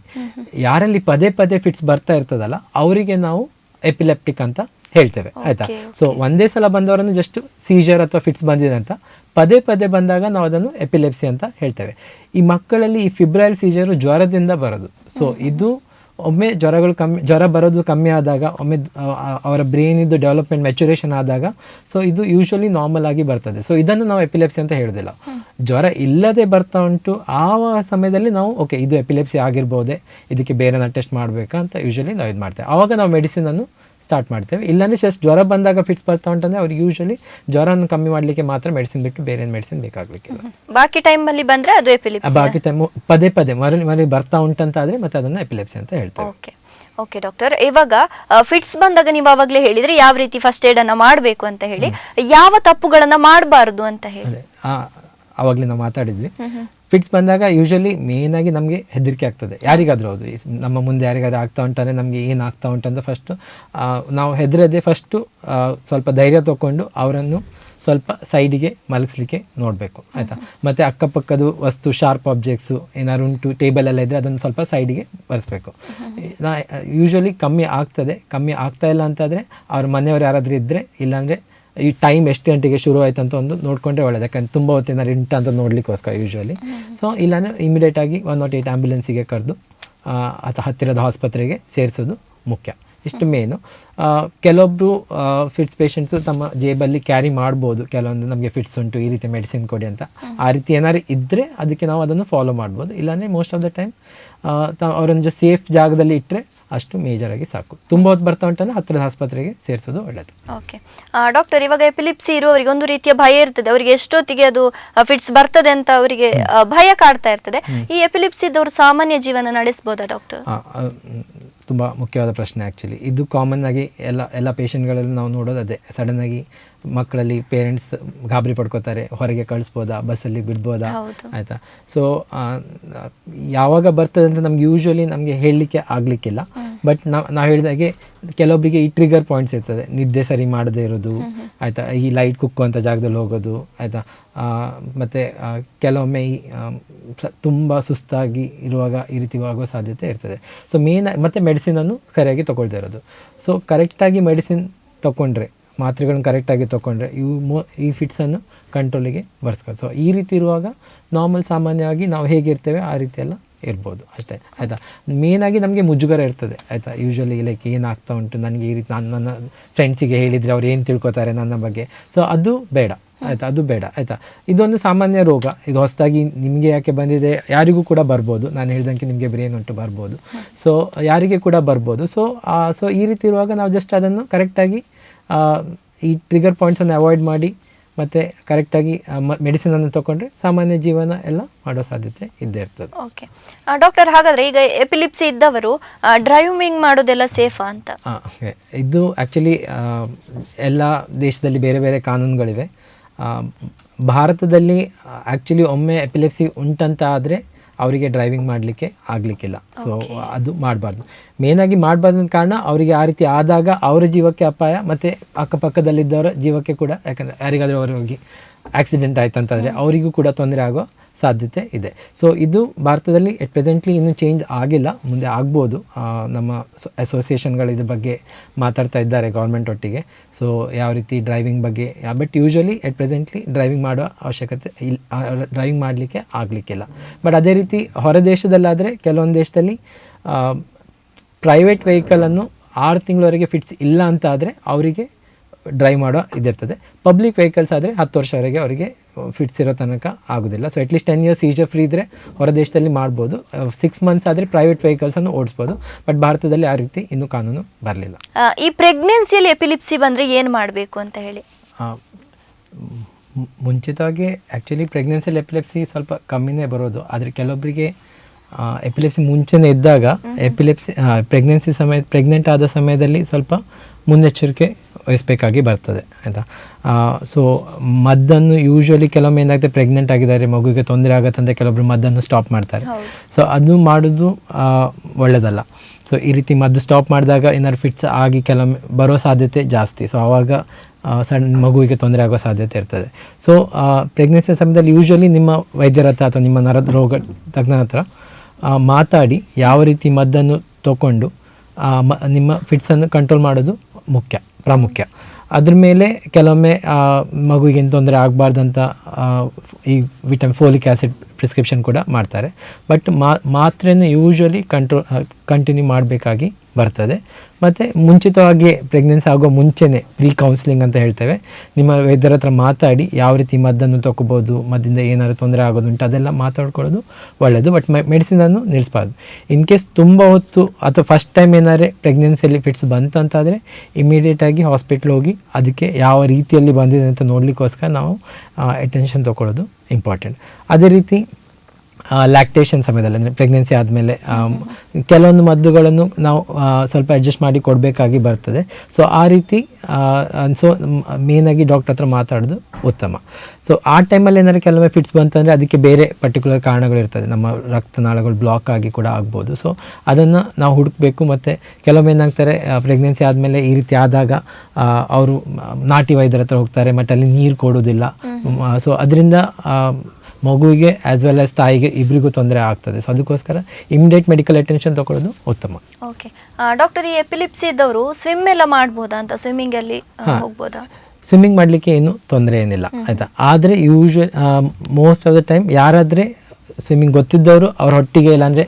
ಯಾರಲ್ಲಿ ಪದೇ ಪದೇ ಫಿಟ್ಸ್ ಬರ್ತಾ ಇರ್ತದಲ್ಲ ಅವರಿಗೆ ನಾವು ಎಪಿಲೆಪ್ಟಿಕ್ ಅಂತ ಹೇಳ್ತೇವೆ ಆಯ್ತಾ. ಸೊ ಒಂದೇ ಸಲ ಬಂದವರನ್ನು ಜಸ್ಟ್ ಸೀಜರ್ ಅಥವಾ ಫಿಟ್ಸ್ ಬಂದಿದೆ ಅಂತ ಪದೇ ಪದೇ ಬಂದಾಗ ನಾವು ಅದನ್ನು ಎಪಿಲೆಪ್ಸಿ ಅಂತ ಹೇಳ್ತೇವೆ. ಈ ಮಕ್ಕಳಲ್ಲಿ ಈ ಫಿಬ್ರೈಲ್ ಸೀಜರು ಜ್ವರದಿಂದ ಬರೋದು. ಸೊ ಇದು ಒಮ್ಮೆ ಜ್ವರ ಬರೋದು ಕಮ್ಮಿ ಆದಾಗ, ಒಮ್ಮೆ ಅವರ ಬ್ರೈನಿದ್ದು ಡೆವಲಪ್ಮೆಂಟ್ ಮೆಚುರೇಷನ್ ಆದಾಗ, ಸೊ ಇದು ಯೂಶ್ವಲಿ ನಾರ್ಮಲ್ ಆಗಿ ಬರ್ತದೆ. ಸೊ ಇದನ್ನು ನಾವು ಎಪಿಲೆಪ್ಸಿ ಅಂತ ಹೇಳೋದಿಲ್ಲ. ಜ್ವರ ಇಲ್ಲದೆ ಬರ್ತಾ ಉಂಟು ಆ ಸಮಯದಲ್ಲಿ ನಾವು ಓಕೆ ಇದು ಎಪಿಲೆಪ್ಸಿ ಆಗಿರ್ಬೋದೇ, ಇದಕ್ಕೆ ಬೇರೆ ಟೆಸ್ಟ್ ಮಾಡಬೇಕಾ ಅಂತ ಯೂಶ್ವಲಿ ನಾವು ಇದು ಮಾಡ್ತೇವೆ. ಆವಾಗ ನಾವು ಮೆಡಿಸಿನನ್ನು ಸ್ಟಾರ್ಟ್ ಮಾಡ್ತೇವೆ. ಇಲ್ಲಾಂದರೆ ಜಸ್ಟ್ ಜ್ವರ ಬಂದಾಗ ಫಿಟ್ಸ್ ಬರ್ತಾ ಉಂಟಂದರೆ ಅವ್ರಿಗೆ ಯೂಶ್ವಲಿ ಜ್ವರವನ್ನು ಕಮ್ಮಿ ಮಾಡಲಿಕ್ಕೆ ಮಾತ್ರ ಮೆಡಿಸಿನ್ ಬಿಟ್ಟು ಬೇರೆ ಮೆಡಿಸಿನ್ ಬೇಕಾಗಲಿಕ್ಕಿಲ್ಲ. ಬಾಕಿ ಟೈಮಲ್ಲಿ ಬಂದರೆ ಅದು ಎಪಿಲೆಪ್ಸಿ. ಬಾಕಿ ಟೈಮ್ ಪದೇ ಪದೇ ಮರಳಿ ಬರ್ತಾ ಉಂಟಂತ ಆದರೆ ಮತ್ತೆ ಅದನ್ನು ಎಪಿಲೆಪ್ಸಿ ಅಂತ ಹೇಳ್ತೇವೆ. ಓಕೆ ಡಾಕ್ಟರ್, ಇವಾಗ ಫಿಟ್ಸ್ ಬಂದಾಗ ನೀವು ಆವಾಗಲೇ ಹೇಳಿದ್ರೆ ಯಾವ ರೀತಿ ಫಸ್ಟ್ ಏಡ್ ಅನ್ನ ಮಾಡಬೇಕು ಅಂತ ಹೇಳಿ, ಯಾವ ತಪ್ಪುಗಳನ್ನ ಮಾಡಬಾರದು ಅಂತ ಹೇಳಿ ಆವಾಗಲೇ ನಾವು ಮಾತಾಡಿದ್ವಿ. ಫಿಟ್ಸ್ ಬಂದಾಗ ಯೂಶ್ವಲಿ ಮೇನ್ ಆಗಿ ನಮಗೆ ಹೆದರಿಕೆ ಆಗ್ತದೆ. ಯಾರಿಗಾದ್ರೂ ಹೌದು, ನಮ್ಮ ಮುಂದೆ ಯಾರಿಗಾದ್ರೂ ಆಗ್ತಾ ಉಂಟಂದರೆ ನಮಗೆ ಏನು ಆಗ್ತಾ ಉಂಟಂತ ಫಸ್ಟು ನಾವು ಹೆದರದೆ ಫಸ್ಟು ಸ್ವಲ್ಪ ಧೈರ್ಯ ತಗೊಂಡು ಅವರನ್ನು ಸ್ವಲ್ಪ ಸೈಡಿಗೆ ಮಲಗಿಸ್ಲಿಕ್ಕೆ ನೋಡಬೇಕು ಆಯಿತಾ. ಮತ್ತು ಅಕ್ಕಪಕ್ಕದ ವಸ್ತು ಶಾರ್ಪ್ ಆಬ್ಜೆಕ್ಟ್ಸು ಏನಾದ್ರು ಉಂಟು ಟೇಬಲೆಲ್ಲ ಇದ್ದರೆ ಅದನ್ನು ಸ್ವಲ್ಪ ಸೈಡಿಗೆ ಬರೆಸ್ಬೇಕು. ಯೂಶ್ವಲಿ ಕಮ್ಮಿ ಆಗ್ತಾ ಇಲ್ಲ ಅಂತಾದರೆ ಅವ್ರ ಮನೆಯವರು ಯಾರಾದರೂ ಇದ್ದರೆ, ಇಲ್ಲಾಂದರೆ ಈ ಟೈಮ್ ಎಷ್ಟು ಗಂಟೆಗೆ ಶುರು ಆಯ್ತು ಅಂತ ಒಂದು ನೋಡಿಕೊಂಡ್ರೆ ಒಳ್ಳೆಯದು. ಯಾಕಂದ್ರೆ ತುಂಬ ಹೊತ್ತಿನ ಇಂಟ ಅಂತ ನೋಡಲಿಕ್ಕೋಸ್ಕರ ಯೂಶ್ವಲಿ. ಸೊ ಇಲ್ಲಾಂದರೆ ಇಮಿಡಿಯೇಟಾಗಿ 108 ಆ್ಯಂಬುಲೆನ್ಸಿಗೆ ಕರೆದು ಅಥವಾ ಹತ್ತಿರದ ಆಸ್ಪತ್ರೆಗೆ ಸೇರಿಸೋದು ಮುಖ್ಯ. ಇಷ್ಟು ಮೇನು. ಕೆಲವೊಬ್ಬರು ಫಿಟ್ಸ್ ಪೇಷಂಟ್ಸು ತಮ್ಮ ಜೇಬಲ್ಲಿ ಕ್ಯಾರಿ ಮಾಡ್ಬೋದು ಕೆಲವೊಂದು, ನಮಗೆ ಫಿಟ್ಸ್ ಉಂಟು ಈ ರೀತಿ ಮೆಡಿಸಿನ್ ಕೊಡಿ ಅಂತ. ಆ ರೀತಿ ಏನಾದ್ರು ಇದ್ದರೆ ಅದಕ್ಕೆ ನಾವು ಅದನ್ನು ಫಾಲೋ ಮಾಡ್ಬೋದು. ಇಲ್ಲಾಂದರೆ ಮೋಸ್ಟ್ ಆಫ್ ದ ಟೈಮ್ ಅವರೊಂದು ಸೇಫ್ ಜಾಗದಲ್ಲಿ ಇಟ್ಟರೆ ಅಷ್ಟು ಮೇಜರಾಗಿ ಸಾಕು. ತುಂಬ ಹೊತ್ತು ಬರ್ತಾ ಉಂಟಂದ್ರೆ ಹತ್ತಿರದ ಆಸ್ಪತ್ರೆಗೆ ಸೇರಿಸೋದು ಒಳ್ಳೆಯದು. ಓಕೆ ಡಾಕ್ಟರ್, ಇವಾಗ ಎಪಿಲಿಪ್ಸಿ ಇರುವವರಿಗೆ ಒಂದು ರೀತಿಯ ಭಯ ಇರ್ತದೆ. ಅವರಿಗೆ ಎಷ್ಟೊತ್ತಿಗೆ ಅದು ಫಿಟ್ಸ್ ಬರ್ತದೆ ಅಂತ ಅವರಿಗೆ ಭಯ ಕಾಡ್ತಾ ಇರ್ತದೆ. ಈ ಎಪಿಲಿಪ್ಸಿ ಇದ್ದವರು ಸಾಮಾನ್ಯ ಜೀವನ ನಡೆಸ್ಬೋದಾ ಡಾಕ್ಟರ್? ತುಂಬ ಮುಖ್ಯವಾದ ಪ್ರಶ್ನೆ ಆ್ಯಕ್ಚುಲಿ. ಇದು ಕಾಮನ್ ಆಗಿ ಎಲ್ಲ ಪೇಷಂಟ್ಗಳಲ್ಲಿ ನಾವು ನೋಡೋದು ಅದೇ. ಸಡನ್ನಾಗಿ ಮಕ್ಕಳಲ್ಲಿ ಪೇರೆಂಟ್ಸ್ ಗಾಬರಿ ಪಡ್ಕೋತಾರೆ, ಹೊರಗೆ ಕಳಿಸ್ಬೋದಾ, ಬಸ್ಸಲ್ಲಿ ಬಿಡ್ಬೋದಾ ಆಯಿತಾ. ಸೊ ಯಾವಾಗ ಬರ್ತದೆ ಅಂತ ನಮ್ಗೆ ಯೂಶ್ವಲಿ ನಮಗೆ ಹೇಳಲಿಕ್ಕೆ ಆಗಲಿಕ್ಕಿಲ್ಲ. ಬಟ್ ನಾವು ಹೇಳಿದಾಗೆ ಕೆಲವೊಬ್ಬರಿಗೆ ಈ ಟ್ರಿಗರ್ ಪಾಯಿಂಟ್ಸ್ ಇರ್ತದೆ. ನಿದ್ದೆ ಸರಿ ಮಾಡದೇ ಇರೋದು ಆಯಿತಾ, ಈ ಲೈಟ್ ಕುಕ್ಕುವಂಥ ಜಾಗದಲ್ಲಿ ಹೋಗೋದು ಆಯಿತಾ, ಮತ್ತು ಕೆಲವೊಮ್ಮೆ ಈ ತುಂಬ ಸುಸ್ತಾಗಿ ಇರುವಾಗ ಈ ರೀತಿ ಆಗುವ ಸಾಧ್ಯತೆ ಇರ್ತದೆ. ಸೊ ಮತ್ತು ಮೆಡಿಸಿನನ್ನು ಸರಿಯಾಗಿ ತೊಗೊಳ್ದೇ ಇರೋದು. ಸೊ ಕರೆಕ್ಟಾಗಿ ಮೆಡಿಸಿನ್ ತೊಗೊಂಡ್ರೆ, ಮಾತ್ರೆಗಳನ್ನು ಕರೆಕ್ಟಾಗಿ ತೊಗೊಂಡ್ರೆ ಈ ಫಿಟ್ಸನ್ನು ಕಂಟ್ರೋಲಿಗೆ ಬರ್ಸ್ಬೋದು. ಸೊ ಈ ರೀತಿ ಇರುವಾಗ ಸಾಮಾನ್ಯವಾಗಿ ನಾವು ಹೇಗಿರ್ತೇವೆ ಆ ರೀತಿ ಎಲ್ಲ ಇರ್ಬೋದು ಅಷ್ಟೇ ಆಯಿತಾ. ಮೇನಾಗಿ ನಮಗೆ ಮುಜುಗರ ಇರ್ತದೆ ಆಯಿತಾ. ಯೂಶ್ವಲಿ ಲೈಕ್ ಏನಾಗ್ತಾ ಉಂಟು ನನಗೆ ಈ ರೀತಿ, ನನ್ನ ಫ್ರೆಂಡ್ಸಿಗೆ ಹೇಳಿದರೆ ಅವ್ರು ಏನು ತಿಳ್ಕೊತಾರೆ ನನ್ನ ಬಗ್ಗೆ. ಸೊ ಅದು ಬೇಡ ಆಯಿತಾ, ಅದು ಬೇಡ ಆಯಿತಾ. ಇದೊಂದು ಸಾಮಾನ್ಯ ರೋಗ. ಇದು ಹೊಸದಾಗಿ ನಿಮಗೆ ಯಾಕೆ ಬಂದಿದೆ, ಯಾರಿಗೂ ಕೂಡ ಬರ್ಬೋದು. ನಾನು ಹೇಳ್ದಂಗೆ ನಿಮಗೆ ಬ್ರೇನ್ ಉಂಟು ಬರ್ಬೋದು. ಸೊ ಯಾರಿಗೆ ಕೂಡ ಬರ್ಬೋದು. ಸೊ ಈ ರೀತಿ ಇರುವಾಗ ನಾವು ಜಸ್ಟ್ ಅದನ್ನು ಕರೆಕ್ಟಾಗಿ ಈ ಟ್ರಿಗರ್ ಪಾಯಿಂಟ್ಸನ್ನು ಅವಾಯ್ಡ್ ಮಾಡಿ ಮತ್ತು ಕರೆಕ್ಟಾಗಿ ಮೆಡಿಸಿನನ್ನು ತೊಗೊಂಡ್ರೆ ಸಾಮಾನ್ಯ ಜೀವನ ಎಲ್ಲ ಮಾಡೋ ಸಾಧ್ಯತೆ ಇದ್ದೇ ಇರ್ತದೆ. ಓಕೆ ಡಾಕ್ಟರ್, ಹಾಗಾದರೆ ಈಗ ಎಪಿಲಿಪ್ಸಿ ಇದ್ದವರು ಡ್ರೈವಿಂಗ್ ಮಾಡೋದೆಲ್ಲ ಸೇಫಾ ಅಂತ? ಇದು ಆ್ಯಕ್ಚುಲಿ ಎಲ್ಲ ದೇಶದಲ್ಲಿ ಬೇರೆ ಬೇರೆ ಕಾನೂನುಗಳಿವೆ. ಭಾರತದಲ್ಲಿ ಆ್ಯಕ್ಚುಲಿ ಒಮ್ಮೆ ಎಪಿಲೆಪ್ಸಿ ಉಂಟಂತ ಆದರೆ ಅವರಿಗೆ ಡ್ರೈವಿಂಗ್ ಮಾಡಲಿಕ್ಕೆ ಆಗಲಿಕ್ಕಿಲ್ಲ. ಸೊ ಅದು ಮಾಡಬಾರ್ದು. ಮೇನಾಗಿ ಮಾಡಬಾರ್ದು ಕಾರಣ ಅವರಿಗೆ ಆ ರೀತಿ ಆದಾಗ ಅವರ ಜೀವಕ್ಕೆ ಅಪಾಯ, ಮತ್ತು ಅಕ್ಕಪಕ್ಕದಲ್ಲಿದ್ದವರ ಜೀವಕ್ಕೆ ಕೂಡ. ಯಾಕಂದರೆ ಯಾರಿಗಾದರೂ ಅವರಿಗೆ ಆಕ್ಸಿಡೆಂಟ್ ಆಯ್ತು ಅಂತಂದರೆ ಅವರಿಗೂ ಕೂಡ ತೊಂದರೆ ಆಗೋ ಸಾಧ್ಯತೆ ಇದೆ. ಸೊ ಇದು ಭಾರತದಲ್ಲಿ ಎಟ್ ಪ್ರೆಸೆಂಟ್ಲಿ ಇನ್ನೂ ಚೇಂಜ್ ಆಗಿಲ್ಲ, ಮುಂದೆ ಆಗ್ಬೋದು. ನಮ್ಮ ಅಸೋಸಿಯೇಷನ್ಗಳು ಇದ್ರ ಬಗ್ಗೆ ಮಾತಾಡ್ತಾ ಇದ್ದಾರೆ ಗೌರ್ಮೆಂಟ್ ಒಟ್ಟಿಗೆ. ಸೊ ಯಾವ ರೀತಿ ಡ್ರೈವಿಂಗ್ ಬಗ್ಗೆ, but usually at presently driving ಮಾಡೋ ಅವಶ್ಯಕತೆ ಡ್ರೈವಿಂಗ್ ಮಾಡಲಿಕ್ಕೆ ಆಗಲಿಕ್ಕಿಲ್ಲ. ಬಟ್ ಅದೇ ರೀತಿ ಹೊರ ದೇಶದಲ್ಲಾದರೆ ಕೆಲವೊಂದು ದೇಶದಲ್ಲಿ ಪ್ರೈವೇಟ್ ವೆಹಿಕಲನ್ನು 6 ತಿಂಗಳವರೆಗೆ ಫಿಟ್ಸ್ ಇಲ್ಲ ಅಂತ ಆದರೆ ಅವರಿಗೆ ಡ್ರೈವ್ ಮಾಡೋ ಇದಿರ್ತದೆ. ಪಬ್ಲಿಕ್ ವೆಹಿಕಲ್ಸ್ ಆದರೆ 10 ವರ್ಷವರೆಗೆ ಅವರಿಗೆ ಫಿಟ್ಸ್ ಇರೋ ತನಕ ಆಗೋದಿಲ್ಲ. So at least 10 years scissor free ಇದ್ದರೆ ಹೊರ ದೇಶದಲ್ಲಿ ಮಾಡ್ಬೋದು. 6 ಮಂತ್ಸ್ ಆದರೆ ಪ್ರೈವೇಟ್ ವೆಹಿಕಲ್ಸನ್ನು ಓಡಿಸ್ಬೋದು. ಬಟ್ ಭಾರತದಲ್ಲಿ ಆ ರೀತಿ ಇನ್ನೂ ಕಾನೂನು ಬರಲಿಲ್ಲ. ಈ ಪ್ರೆಗ್ನೆನ್ಸಿಯಲ್ಲಿ ಎಪಿಲಿಪ್ಸಿ ಬಂದರೆ ಏನು ಮಾಡಬೇಕು ಅಂತ ಹೇಳಿ? ಮುಂಚಿತವಾಗಿ ಆ್ಯಕ್ಚುಲಿ ಪ್ರೆಗ್ನೆನ್ಸಿಯಲ್ಲಿ ಎಪಿಲೆಪ್ಸಿ ಸ್ವಲ್ಪ ಕಮ್ಮಿನೇ ಬರೋದು. ಆದರೆ ಕೆಲವೊಬ್ಬರಿಗೆ ಎಪಿಲೆಪ್ಸಿ ಮುಂಚೆನೇ ಇದ್ದಾಗ ಪ್ರೆಗ್ನೆನ್ಸಿ ಪ್ರೆಗ್ನೆಂಟ್ ಆದ ಸಮಯದಲ್ಲಿ ಸ್ವಲ್ಪ ಮುನ್ನೆಚ್ಚರಿಕೆ ವಹಿಸಬೇಕಾಗಿ ಬರ್ತದೆ ಆಯಿತಾ. ಸೊ ಮದ್ದನ್ನು ಯೂಶ್ವಲಿ ಕೆಲವೊಮ್ಮೆ ಏನಾಗುತ್ತೆ, ಪ್ರೆಗ್ನೆಂಟ್ ಆಗಿದ್ದಾರೆ, ಮಗುವಿಗೆ ತೊಂದರೆ ಆಗುತ್ತಂದರೆ ಕೆಲವೊಬ್ರು ಮದ್ದನ್ನು ಸ್ಟಾಪ್ ಮಾಡ್ತಾರೆ. ಸೊ ಅದು ಮಾಡೋದು ಒಳ್ಳೆಯದಲ್ಲ. ಸೊ ಈ ರೀತಿ ಮದ್ದು ಸ್ಟಾಪ್ ಮಾಡಿದಾಗ ಏನಾದ್ರು ಫಿಟ್ಸ್ ಆಗಿ ಕೆಲವೊಮ್ಮೆ ಬರೋ ಸಾಧ್ಯತೆ ಜಾಸ್ತಿ. ಸೊ ಆವಾಗ ಸಣ್ಣ ಮಗುವಿಗೆ ತೊಂದರೆ ಆಗೋ ಸಾಧ್ಯತೆ ಇರ್ತದೆ. ಸೊ ಪ್ರೆಗ್ನೆನ್ಸಿ ಸಮಯದಲ್ಲಿ ಯೂಶ್ವಲಿ ನಿಮ್ಮ ವೈದ್ಯರ ಹತ್ರ ಅಥವಾ ನಿಮ್ಮ ನರದ ರೋಗ ತಜ್ಞರ ಹತ್ರ ಮಾತಾಡಿ ಯಾವ ರೀತಿ ಮದ್ದನ್ನು ತಗೊಂಡು ನಿಮ್ಮ ಫಿಟ್ಸನ್ನು ಕಂಟ್ರೋಲ್ ಮಾಡೋದು ಮುಖ್ಯ. ಪ್ರಾಮುಖ್ಯ. ಅದ್ರ ಮೇಲೆ ಕೆಲವೊಮ್ಮೆ ಮಗುವಿಗೆ ಏನು ತೊಂದರೆ ಆಗಬಾರ್ದಂತ ಈ ಫೋಲಿಕ್ ಆ್ಯಸಿಡ್ ಪ್ರಿಸ್ಕ್ರಿಪ್ಷನ್ ಕೂಡ ಮಾಡ್ತಾರೆ. ಬಟ್ ಮಾತ್ರೆಯನ್ನು ಯೂಶ್ವಲಿ ಕಂಟಿನ್ಯೂ ಮಾಡಬೇಕಾಗಿ ಬರ್ತದೆ. ಮತ್ತು ಮುಂಚಿತವಾಗಿ ಪ್ರೆಗ್ನೆನ್ಸಿ ಆಗೋ ಮುಂಚೆನೇ ಪ್ರೀ ಕೌನ್ಸಿಲಿಂಗ್ ಅಂತ ಹೇಳ್ತೇವೆ. ನಿಮ್ಮ ವೈದ್ಯರ ಹತ್ರ ಮಾತಾಡಿ ಯಾವ ರೀತಿ ಮದ್ದನ್ನು ತೊಗೋಬೋದು, ಮದ್ದಿಂದ ಏನಾದರೂ ತೊಂದರೆ ಆಗೋದುಂಟು ಅದೆಲ್ಲ ಮಾತಾಡ್ಕೊಳ್ಳೋದು ಒಳ್ಳೆಯದು. ಬಟ್ ಮೆಡಿಸಿನನ್ನು ನಿಲ್ಲಿಸಬಾರ್ದು. ಇನ್ ಕೇಸ್ ತುಂಬ ಹೊತ್ತು ಅಥವಾ ಫಸ್ಟ್ ಟೈಮ್ ಏನಾದ್ರೆ ಪ್ರೆಗ್ನೆನ್ಸಿಯಲ್ಲಿ ಫಿಟ್ಸ್ ಬಂತು ಅಂತಾದರೆ ಇಮಿಡಿಯೇಟಾಗಿ ಹಾಸ್ಪಿಟ್ಲ್ ಹೋಗಿ ಅದಕ್ಕೆ ಯಾವ ರೀತಿಯಲ್ಲಿ ಬಂದಿದೆ ಅಂತ ನೋಡಲಿಕ್ಕೋಸ್ಕರ ನಾವು ಅಟೆನ್ಷನ್ ತೊಗೊಳ್ಳೋದು ಇಂಪಾರ್ಟೆಂಟ್. ಅದೇ ರೀತಿ ಲ್ಯಾಕ್ಟೇಷನ್ ಸಮಯದಲ್ಲಿ ಅಂದರೆ ಪ್ರೆಗ್ನೆನ್ಸಿ ಆದಮೇಲೆ ಕೆಲವೊಂದು ಮದ್ದುಗಳನ್ನು ನಾವು ಸ್ವಲ್ಪ ಅಡ್ಜಸ್ಟ್ ಮಾಡಿ ಕೊಡಬೇಕಾಗಿ ಬರ್ತದೆ. ಸೊ ಆ ರೀತಿ ಮೇನಾಗಿ ಡಾಕ್ಟರ್ ಹತ್ರ ಮಾತಾಡೋದು ಉತ್ತಮ. ಸೊ ಆ ಟೈಮಲ್ಲಿ ಏನಾದ್ರು ಕೆಲವೊಮ್ಮೆ ಫಿಟ್ಸ್ ಬಂತಂದರೆ ಅದಕ್ಕೆ ಬೇರೆ ಪರ್ಟಿಕ್ಯುಲರ್ ಕಾರಣಗಳಿರ್ತದೆ. ನಮ್ಮ ರಕ್ತನಾಳಗಳು ಬ್ಲಾಕ್ ಆಗಿ ಕೂಡ ಆಗ್ಬೋದು. ಸೊ ಅದನ್ನು ನಾವು ಹುಡುಕಬೇಕು. ಮತ್ತು ಕೆಲವೊಮ್ಮೆ ಏನಾಗ್ತಾರೆ ಪ್ರೆಗ್ನೆನ್ಸಿ ಆದಮೇಲೆ ಈ ರೀತಿ ಆದಾಗ ಅವರು ನಾಟಿ ವೈದ್ಯರ ಹತ್ರ ಹೋಗ್ತಾರೆ, ಮತ್ತು ಅಲ್ಲಿ ನೀರು ಕೊಡೋದಿಲ್ಲ. ಸೊ ಅದರಿಂದ ಮಗುವಿಗೆ ಆ್ಯಸ್ ವೆಲ್ ಆಸ್ ತಾಯಿಗೆ ಇಬ್ಬರಿಗೂ ತೊಂದರೆ ಆಗ್ತದೆ. ಸೊ ಅದಕ್ಕೋಸ್ಕರ ಇಮಿಡಿಯೇಟ್ ಮೆಡಿಕಲ್ ಅಟೆನ್ಷನ್ ತಗೊಳ್ಳೋದು ಉತ್ತಮ. ಓಕೆ ಡಾಕ್ಟರ್, ಈ ಎಪಿಲಿಪ್ಸಿ ಇದ್ದವರು ಸ್ವಿಮ್ ಎಲ್ಲ ಮಾಡ್ಬೋದಾ ಅಂತ, ಸ್ವಿಮ್ಮಿಂಗಲ್ಲಿ ಹೋಗ್ಬೋದಾ? ಸ್ವಿಮ್ಮಿಂಗ್ ಮಾಡಲಿಕ್ಕೆ ಏನು ತೊಂದರೆ ಏನಿಲ್ಲ, ಆಯಿತಾ. ಆದರೆ ಮೋಸ್ಟ್ ಆಫ್ ದ ಟೈಮ್ ಯಾರಾದರೆ ಸ್ವಿಮ್ಮಿಂಗ್ ಗೊತ್ತಿದ್ದವರು ಅವ್ರ ಹೊಟ್ಟಿಗೆ, ಇಲ್ಲಾಂದರೆ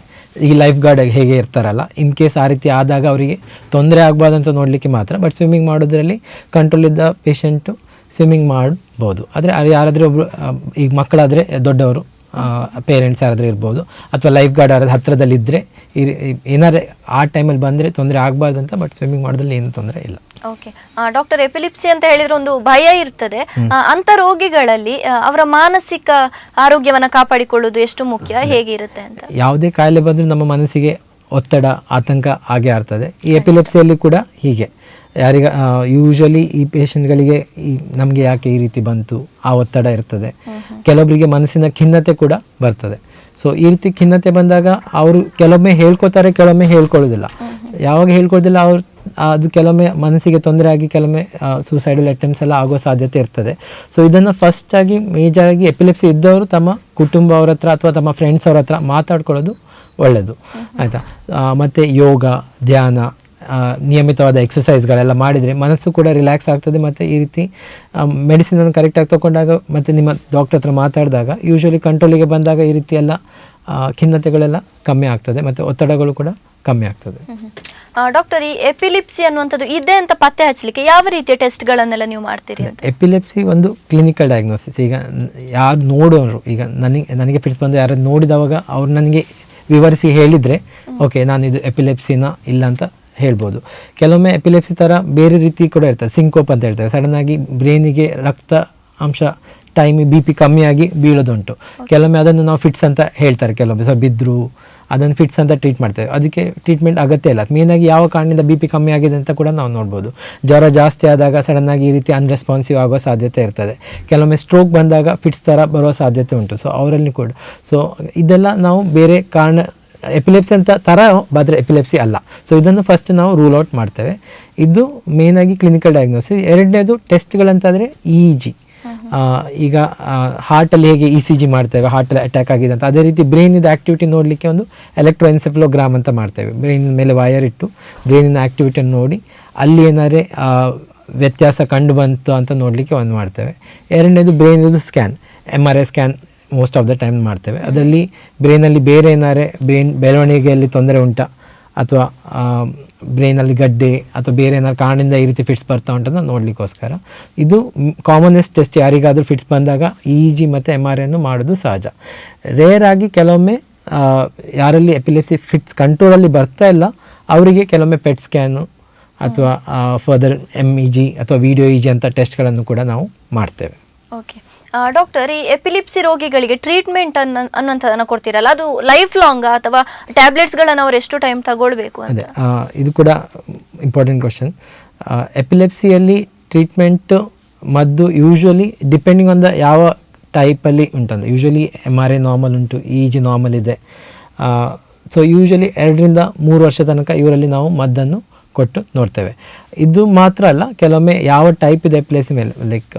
ಈ ಲೈಫ್ ಗಾರ್ಡ್ ಹೇಗೆ ಇರ್ತಾರಲ್ಲ, ಇನ್ ಕೇಸ್ ಆ ರೀತಿ ಆದಾಗ ಅವರಿಗೆ ತೊಂದರೆ ಆಗಬಾರ್ದಂತ ನೋಡಲಿಕ್ಕೆ ಮಾತ್ರ. ಬಟ್ ಸ್ವಿಮ್ಮಿಂಗ್ ಮಾಡೋದ್ರಲ್ಲಿ ಕಂಟ್ರೋಲ್ ಇದ್ದ ಪೇಷಂಟು ಸ್ವಿಮ್ಮಿಂಗ್ ಮಾಡ್ಬೋದು. ಆದರೆ ಯಾರಾದರೂ ಒಬ್ಬರು, ಈಗ ಮಕ್ಕಳಾದರೆ ದೊಡ್ಡವರು ಪೇರೆಂಟ್ಸ್ ಯಾರಾದರೂ ಇರ್ಬೋದು, ಅಥವಾ ಲೈಫ್ ಗಾರ್ಡ್ ಯಾರಾದ್ರೂ ಹತ್ತಿರದಲ್ಲಿದ್ದರೆ ಏನಾದ್ರೆ ಆ ಟೈಮಲ್ಲಿ ಬಂದರೆ ತೊಂದರೆ ಆಗಬಾರ್ದಂತ. ಬಟ್ ಸ್ವಿಮ್ಮಿಂಗ್ ಮಾಡೋದ್ರಲ್ಲಿ ಏನು ತೊಂದರೆ ಇಲ್ಲ. ಓಕೆ ಡಾಕ್ಟರ್, ಎಪಿಲಿಪ್ಸಿ ಅಂತ ಹೇಳಿದ್ರೆ ಒಂದು ಭಯ ಇರ್ತದೆ. ಅಂತ ರೋಗಿಗಳಲ್ಲಿ ಅವರ ಮಾನಸಿಕ ಆರೋಗ್ಯವನ್ನು ಕಾಪಾಡಿಕೊಳ್ಳುವುದು ಎಷ್ಟು ಮುಖ್ಯ, ಹೇಗೆ ಇರುತ್ತೆ ಅಂತ? ಯಾವುದೇ ಕಾಯಿಲೆ ಬಂದರೂ ನಮ್ಮ ಮನಸ್ಸಿಗೆ ಒತ್ತಡ, ಆತಂಕ ಆಗೇ ಆಗ್ತದೆ. ಈ ಎಪಿಲೆಪ್ಸಿಯಲ್ಲಿ ಕೂಡ ಹೀಗೆ. ಯೂಶ್ವಲಿ ಈ ಪೇಷಂಟ್ಗಳಿಗೆ ನಮಗೆ ಯಾಕೆ ಈ ರೀತಿ ಬಂತು ಆ ಒತ್ತಡ ಇರ್ತದೆ. ಕೆಲವೊಬ್ಬರಿಗೆ ಮನಸ್ಸಿನ ಖಿನ್ನತೆ ಕೂಡ ಬರ್ತದೆ. ಸೊ ಈ ರೀತಿ ಖಿನ್ನತೆ ಬಂದಾಗ ಅವರು ಕೆಲವೊಮ್ಮೆ ಹೇಳ್ಕೊತಾರೆ, ಕೆಲವೊಮ್ಮೆ ಹೇಳ್ಕೊಳ್ಳೋದಿಲ್ಲ. ಯಾವಾಗ ಹೇಳ್ಕೊಳ್ಳೋದಿಲ್ಲ ಅದು ಕೆಲವೊಮ್ಮೆ ಮನಸ್ಸಿಗೆ ತೊಂದರೆ ಆಗಿ ಕೆಲವೊಮ್ಮೆ ಸೂಸೈಡಲ್ ಅಟೆಂಪ್ಟ್ಸ್ ಎಲ್ಲ ಆಗೋ ಸಾಧ್ಯತೆ ಇರ್ತದೆ. ಸೊ ಇದನ್ನು ಫಸ್ಟಾಗಿ ಮೇಜರಾಗಿ ಎಪಿಲೆಪ್ಸಿ ಇದ್ದವರು ತಮ್ಮ ಕುಟುಂಬ ಅವ್ರ ಹತ್ರ ಅಥವಾ ತಮ್ಮ ಫ್ರೆಂಡ್ಸ್ ಅವ್ರ ಹತ್ರ ಮಾತಾಡ್ಕೊಳ್ಳೋದು ಒಳ್ಳೆಯದು, ಆಯಿತಾ. ಮತ್ತು ಯೋಗ, ಧ್ಯಾನ, ನಿಯಮಿತವಾದ ಎಕ್ಸಸೈಸ್ಗಳೆಲ್ಲ ಮಾಡಿದರೆ ಮನಸ್ಸು ಕೂಡ ರಿಲ್ಯಾಕ್ಸ್ ಆಗ್ತದೆ. ಮತ್ತು ಈ ರೀತಿ ಮೆಡಿಸಿನನ್ನು ಕರೆಕ್ಟಾಗಿ ತೊಗೊಂಡಾಗ ಮತ್ತು ನಿಮ್ಮ ಡಾಕ್ಟರ್ ಹತ್ರ ಮಾತಾಡಿದಾಗ ಯೂಶ್ವಲಿ ಕಂಟ್ರೋಲಿಗೆ ಬಂದಾಗ ಈ ರೀತಿ ಎಲ್ಲ ಖಿನ್ನತೆಗಳೆಲ್ಲ ಕಮ್ಮಿ ಆಗ್ತದೆ ಮತ್ತು ಒತ್ತಡಗಳು ಕೂಡ ಕಮ್ಮಿ ಆಗ್ತದೆ. ಡಾಕ್ಟರ್, ಈ ಎಪಿಲಿಪ್ಸಿ ಅನ್ನುವಂಥದ್ದು ಇದೆ ಅಂತ ಪತ್ತೆ ಹಚ್ಚಲಿಕ್ಕೆ ಯಾವ ರೀತಿಯ ಟೆಸ್ಟ್ಗಳನ್ನೆಲ್ಲ ನೀವು ಮಾಡ್ತೀರಿ? ಎಪಿಲೆಪ್ಸಿ ಒಂದು ಕ್ಲಿನಿಕಲ್ ಡಯಾಗ್ನೋಸಿಸ್. ಈಗ ಯಾರು ನೋಡೋರು, ಈಗ ನನಗೆ ಫಿಟ್ಸ್ ಬಂದು ಯಾರು ನೋಡಿದವಾಗ ಅವ್ರು ನನಗೆ ವಿವರಿಸಿ ಹೇಳಿದರೆ ಓಕೆ ನಾನು ಇದು ಎಪಿಲೆಪ್ಸಿನ ಇಲ್ಲ ಅಂತ ಹೇಳ್ಬೋದು. ಕೆಲವೊಮ್ಮೆ ಎಪಿಲೆಪ್ಸಿ ಥರ ಬೇರೆ ರೀತಿ ಕೂಡ ಇರ್ತದೆ, ಸಿಂಕೋಪ್ ಅಂತ ಹೇಳ್ತಾರೆ. ಸಡನ್ನಾಗಿ ಬ್ರೈನಿಗೆ ರಕ್ತ ಅಂಶ BP ಕಮ್ಮಿಯಾಗಿ ಬೀಳೋದುಂಟು. ಕೆಲವೊಮ್ಮೆ ಅದನ್ನು ನಾವು ಫಿಟ್ಸ್ ಅಂತ ಹೇಳ್ತಾರೆ. ಕೆಲವೊಮ್ಮೆ ಸ್ವಲ್ಪ ಬಿದ್ದರು ಅದನ್ನು ಫಿಟ್ಸ್ ಅಂತ ಟ್ರೀಟ್ ಮಾಡ್ತೇವೆ. ಅದಕ್ಕೆ ಟ್ರೀಟ್ಮೆಂಟ್ ಅಗತ್ಯ ಇಲ್ಲ. ಮೇನಾಗಿ ಯಾವ ಕಾರಣದಿಂದ BP ಕಮ್ಮಿ ಆಗಿದೆ ಅಂತ ಕೂಡ ನಾವು ನೋಡ್ಬೋದು. ಜ್ವರ ಜಾಸ್ತಿ ಆದಾಗ ಸಡನ್ನಾಗಿ ಈ ರೀತಿ ಅನ್ರೆಸ್ಪಾನ್ಸಿವ್ ಆಗೋ ಸಾಧ್ಯತೆ ಇರ್ತದೆ. ಕೆಲವೊಮ್ಮೆ ಸ್ಟ್ರೋಕ್ ಬಂದಾಗ ಫಿಟ್ಸ್ ಥರ ಬರೋ ಸಾಧ್ಯತೆ ಉಂಟು. ಸೊ ಅವರಲ್ಲಿ ಕೂಡ ಇದೆಲ್ಲ ನಾವು ಬೇರೆ ಕಾರಣ ಎಪಿಲೆಪ್ಸಿ ಅಂತ ಥರ ಆದರೆ ಎಪಿಲೆಪ್ಸಿ ಅಲ್ಲ. ಸೊ ಇದನ್ನು ಫಸ್ಟ್ ನಾವು ರೂಲ್ ಔಟ್ ಮಾಡ್ತೇವೆ. ಇದು ಮೇನಾಗಿ ಕ್ಲಿನಿಕಲ್ ಡಯಾಗ್ನೋಸಿಸ್. ಎರಡನೇದು ಟೆಸ್ಟ್ಗಳಂತಾದರೆ EEG. ಈಗ ಹಾರ್ಟಲ್ಲಿ ಹೇಗೆ ECG ಮಾಡ್ತೇವೆ, ಹಾರ್ಟಲ್ಲಿ ಅಟ್ಯಾಕ್ ಆಗಿದೆ ಅಂತ, ಅದೇ ರೀತಿ ಬ್ರೈನಿಂದ ಆ್ಯಕ್ಟಿವಿಟಿ ನೋಡಲಿಕ್ಕೆ ಒಂದು ಎಲೆಕ್ಟ್ರೋಎನ್ಸೆಫಲೋಗ್ರಾಮ್ ಅಂತ ಮಾಡ್ತೇವೆ. ಬ್ರೈನಿನ ಮೇಲೆ ವಯರ್ ಇಟ್ಟು ಬ್ರೈನಿನ ಆ್ಯಕ್ಟಿವಿಟಿಯನ್ನು ನೋಡಿ ಅಲ್ಲಿ ಏನಾದ್ರೆ ವ್ಯತ್ಯಾಸ ಕಂಡು ಬಂತು ಅಂತ ನೋಡಲಿಕ್ಕೆ ಒಂದು ಮಾಡ್ತೇವೆ. ಎರಡನೇದು ಬ್ರೈನಿದು scan, MRI scan most of the time ಮಾಡ್ತೇವೆ. ಅದರಲ್ಲಿ ಬ್ರೈನಲ್ಲಿ ಬೇರೆ ಏನಾದ್ರೆ ಬ್ರೈನ್ ಬೆಳವಣಿಗೆಯಲ್ಲಿ ತೊಂದರೆ ಉಂಟಾ ಅಥವಾ ಬ್ರೈನಲ್ಲಿ ಗಡ್ಡೆ ಅಥವಾ ಬೇರೆ ಏನಾದ್ರು ಕಾರಣದಿಂದ ಈ ರೀತಿ ಫಿಟ್ಸ್ ಬರ್ತಾ ಉಂಟಂತ ನೋಡಲಿಕ್ಕೋಸ್ಕರ ಇದು ಕಾಮನೆಸ್ಟ್ ಟೆಸ್ಟ್. ಯಾರಿಗಾದರೂ ಫಿಟ್ಸ್ ಬಂದಾಗ EEG ಮತ್ತು MRI ಅನ್ನು ಮಾಡೋದು ಸಹಜ. ರೇರ್ ಆಗಿ ಕೆಲವೊಮ್ಮೆ ಯಾರಲ್ಲಿ ಎಪಿಲೆಪ್ಸಿ ಫಿಟ್ಸ್ ಕಂಟ್ರೋಲಲ್ಲಿ ಬರ್ತಾ ಇಲ್ಲ ಅವರಿಗೆ ಕೆಲವೊಮ್ಮೆ ಪೆಟ್ ಸ್ಕ್ಯಾನು ಅಥವಾ ಫರ್ದರ್ MEG ಅಥವಾ ವಿಡಿಯೋ EG ಅಂತ ಟೆಸ್ಟ್ಗಳನ್ನು ಕೂಡ ನಾವು ಮಾಡ್ತೇವೆ. ಓಕೆ ಡಾಕ್ಟರ್, ಈ ಎಪಿಲಿಪ್ಸಿ ರೋಗಿಗಳಿಗೆ ಟ್ರೀಟ್ಮೆಂಟ್ ಅನ್ನುವಂಥದ್ದನ್ನು ಕೊಡ್ತೀರಲ್ಲ, ಅದು ಲೈಫ್ ಲಾಂಗಾ ಅಥವಾ ಟ್ಯಾಬ್ಲೆಟ್ಸ್ಗಳನ್ನು ಅವ್ರು ಎಷ್ಟು ಟೈಮ್ ತಗೊಳ್ಬೇಕು ಅಂತ? ಇದು ಕೂಡ ಇಂಪಾರ್ಟೆಂಟ್ ಕ್ವಶನ್. ಎಪಿಲೆಪ್ಸಿಯಲ್ಲಿ ಟ್ರೀಟ್ಮೆಂಟ್ ಮದ್ದು ಯೂಶ್ವಲಿ ಡಿಪೆಂಡಿಂಗ್ ಆನ್ ದ ಯಾವ ಟೈಪಲ್ಲಿ ಉಂಟಂತ. ಯೂಶ್ವಲಿ MRI ನಾರ್ಮಲ್ ಉಂಟು, EEG ನಾರ್ಮಲ್ ಇದೆ. ಸೊ ಯೂಶ್ವಲಿ 2 ರಿಂದ 3 ವರ್ಷ ತನಕ ಇವರಲ್ಲಿ ನಾವು ಮದ್ದನ್ನು ಕೊಟ್ಟು ನೋಡ್ತೇವೆ. ಇದು ಮಾತ್ರ ಅಲ್ಲ, ಕೆಲವೊಮ್ಮೆ ಯಾವ ಟೈಪ್ ಇದೆ ಎಪಿಲೆಪ್ಸಿ ಮೇಲೆ, ಲೈಕ್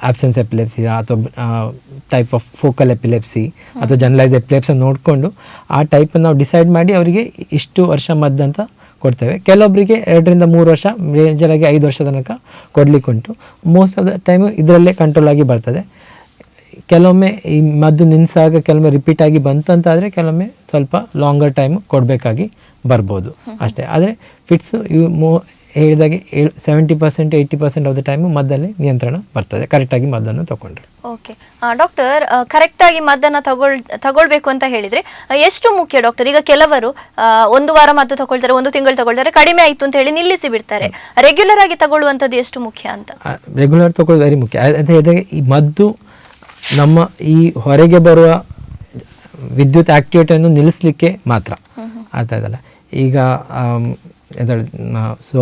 ಆಬ್ಸೆನ್ಸ್ ಎಪಿಲೆಪ್ಸಿ ಅಥವಾ ಟೈಪ್ ಆಫ್ ಫೋಕಲ್ ಎಪಿಲೆಪ್ಸಿ ಅಥವಾ ಜನರಲೈಸ್ ಎಪಿಲೆಪ್ಸಿ ನೋಡಿಕೊಂಡು ಆ ಟೈಪನ್ನು ನಾವು ಡಿಸೈಡ್ ಮಾಡಿ ಅವರಿಗೆ ಇಷ್ಟು ವರ್ಷ ಮದ್ದಂತ ಕೊಡ್ತೇವೆ. ಕೆಲವೊಬ್ಬರಿಗೆ 2-3 ವರ್ಷ, ಮೇಜರಾಗಿ 5 ವರ್ಷ ತನಕ ಕೊಡಲಿಕ್ಕೆ ಉಂಟು. ಮೋಸ್ಟ್ ಆಫ್ ದ ಟೈಮು ಇದರಲ್ಲೇ ಕಂಟ್ರೋಲ್ ಆಗಿ ಬರ್ತದೆ. ಕೆಲವೊಮ್ಮೆ ಈ ಮದ್ದು ನಿಲ್ಲಿಸಾಗ ಕೆಲವೊಮ್ಮೆ ರಿಪೀಟ್ ಆಗಿ ಬಂತು ಅಂತ ಆದರೆ ಕೆಲವೊಮ್ಮೆ ಸ್ವಲ್ಪ ಲಾಂಗರ್ ಟೈಮ್ ಕೊಡಬೇಕಾಗಿ ಬರ್ಬೋದು ಅಷ್ಟೇ. ಆದರೆ ಫಿಟ್ಸ್ ಇವು ಹೇಳಿದಾಗೆ 70% 80% ಆಫ್ ದ ಟೈಮು ಮದ್ದಲ್ಲಿ ನಿಯಂತ್ರಣ ಬರ್ತದೆ, ಕರೆಕ್ಟಾಗಿ ಮದ್ದನ್ನು ತಗೊಂಡ್ರೆ. ಓಕೆ ಡಾಕ್ಟರ್, ಕರೆಕ್ಟಾಗಿ ಮದ್ದನ್ನು ತಗೊಳ್ಬೇಕು ಅಂತ ಹೇಳಿದ್ರೆ ಎಷ್ಟು ಮುಖ್ಯ ಡಾಕ್ಟರ್? ಈಗ ಕೆಲವರು 1 ವಾರ ಮದ್ದು ತಗೊಳ್ತಾರೆ, 1 ತಿಂಗಳು ತಗೊಳ್ತಾರೆ, ಕಡಿಮೆ ಆಯಿತು ಅಂತ ಹೇಳಿ ನಿಲ್ಲಿಸಿ ಬಿಡ್ತಾರೆ. ರೆಗ್ಯುಲರ್ ಆಗಿ ತಗೊಳ್ಳುವಂಥದ್ದು ಎಷ್ಟು ಮುಖ್ಯ ಅಂತ? ರೆಗ್ಯುಲರ್ ತಗೊಳ್ಳೋದು ವೆರಿ ಮುಖ್ಯ. ಅಂತ ಹೇಳಿದಾಗ ಈ ಮದ್ದು ನಮ್ಮ ಈ ಹೊರಗೆ ಬರುವ ವಿದ್ಯುತ್ ಆಕ್ಟಿವಿಟಿಯನ್ನು ನಿಲ್ಲಿಸಲಿಕ್ಕೆ ಮಾತ್ರ, ಅರ್ಥ ಆಯ್ತಲ್ಲ? ಈಗ ಸೊ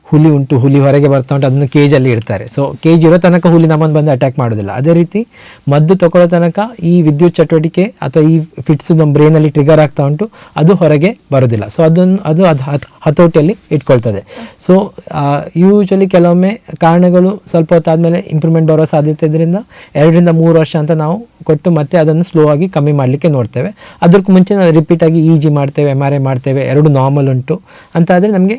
ಹುಲಿ ಉಂಟು, ಹುಲಿ ಹೊರಗೆ ಬರ್ತಾ ಉಂಟು, ಅದನ್ನು ಕೇಜಲ್ಲಿ ಇಡ್ತಾರೆ. ಸೊ ಕೇಜ್ ಇರೋ ತನಕ ಹುಲಿ ನಮ್ಮನ್ನು ಬಂದು ಅಟ್ಯಾಕ್ ಮಾಡೋದಿಲ್ಲ. ಅದೇ ರೀತಿ ಮದ್ದು ತಗೊಳ್ಳೋ ತನಕ ಈ ವಿದ್ಯುತ್ ಚಟುವಟಿಕೆ ಅಥವಾ ಈ ಫಿಟ್ಸ್ ನಮ್ಮ ಬ್ರೈನಲ್ಲಿ ಟ್ರಿಗರ್ ಆಗ್ತಾ ಉಂಟು, ಅದು ಹೊರಗೆ ಬರೋದಿಲ್ಲ. ಸೊ ಅದು ಹತೋಟಿಯಲ್ಲಿ ಇಟ್ಕೊಳ್ತದೆ. ಸೊ ಯೂಶ್ವಲಿ ಕೆಲವೊಮ್ಮೆ ಕಾರಣಗಳು ಸ್ವಲ್ಪ ಹೊತ್ತಾದಮೇಲೆ ಇಂಪ್ರೂವ್ಮೆಂಟ್ ಬರೋ ಸಾಧ್ಯತೆ ಇದರಿಂದ 2-3 ವರ್ಷ ಅಂತ ನಾವು ಕೊಟ್ಟು ಮತ್ತೆ ಅದನ್ನು ಸ್ಲೋ ಆಗಿ ಕಮ್ಮಿ ಮಾಡಲಿಕ್ಕೆ ನೋಡ್ತೇವೆ. ಅದಕ್ಕೆ ಮುಂಚೆ ನಾವು ರಿಪೀಟಾಗಿ EG ಮಾಡ್ತೇವೆ, MRI ಮಾಡ್ತೇವೆ, 2 ನಾರ್ಮಲ್ ಉಂಟು ಅಂತ ಆದರೆ ನಮಗೆ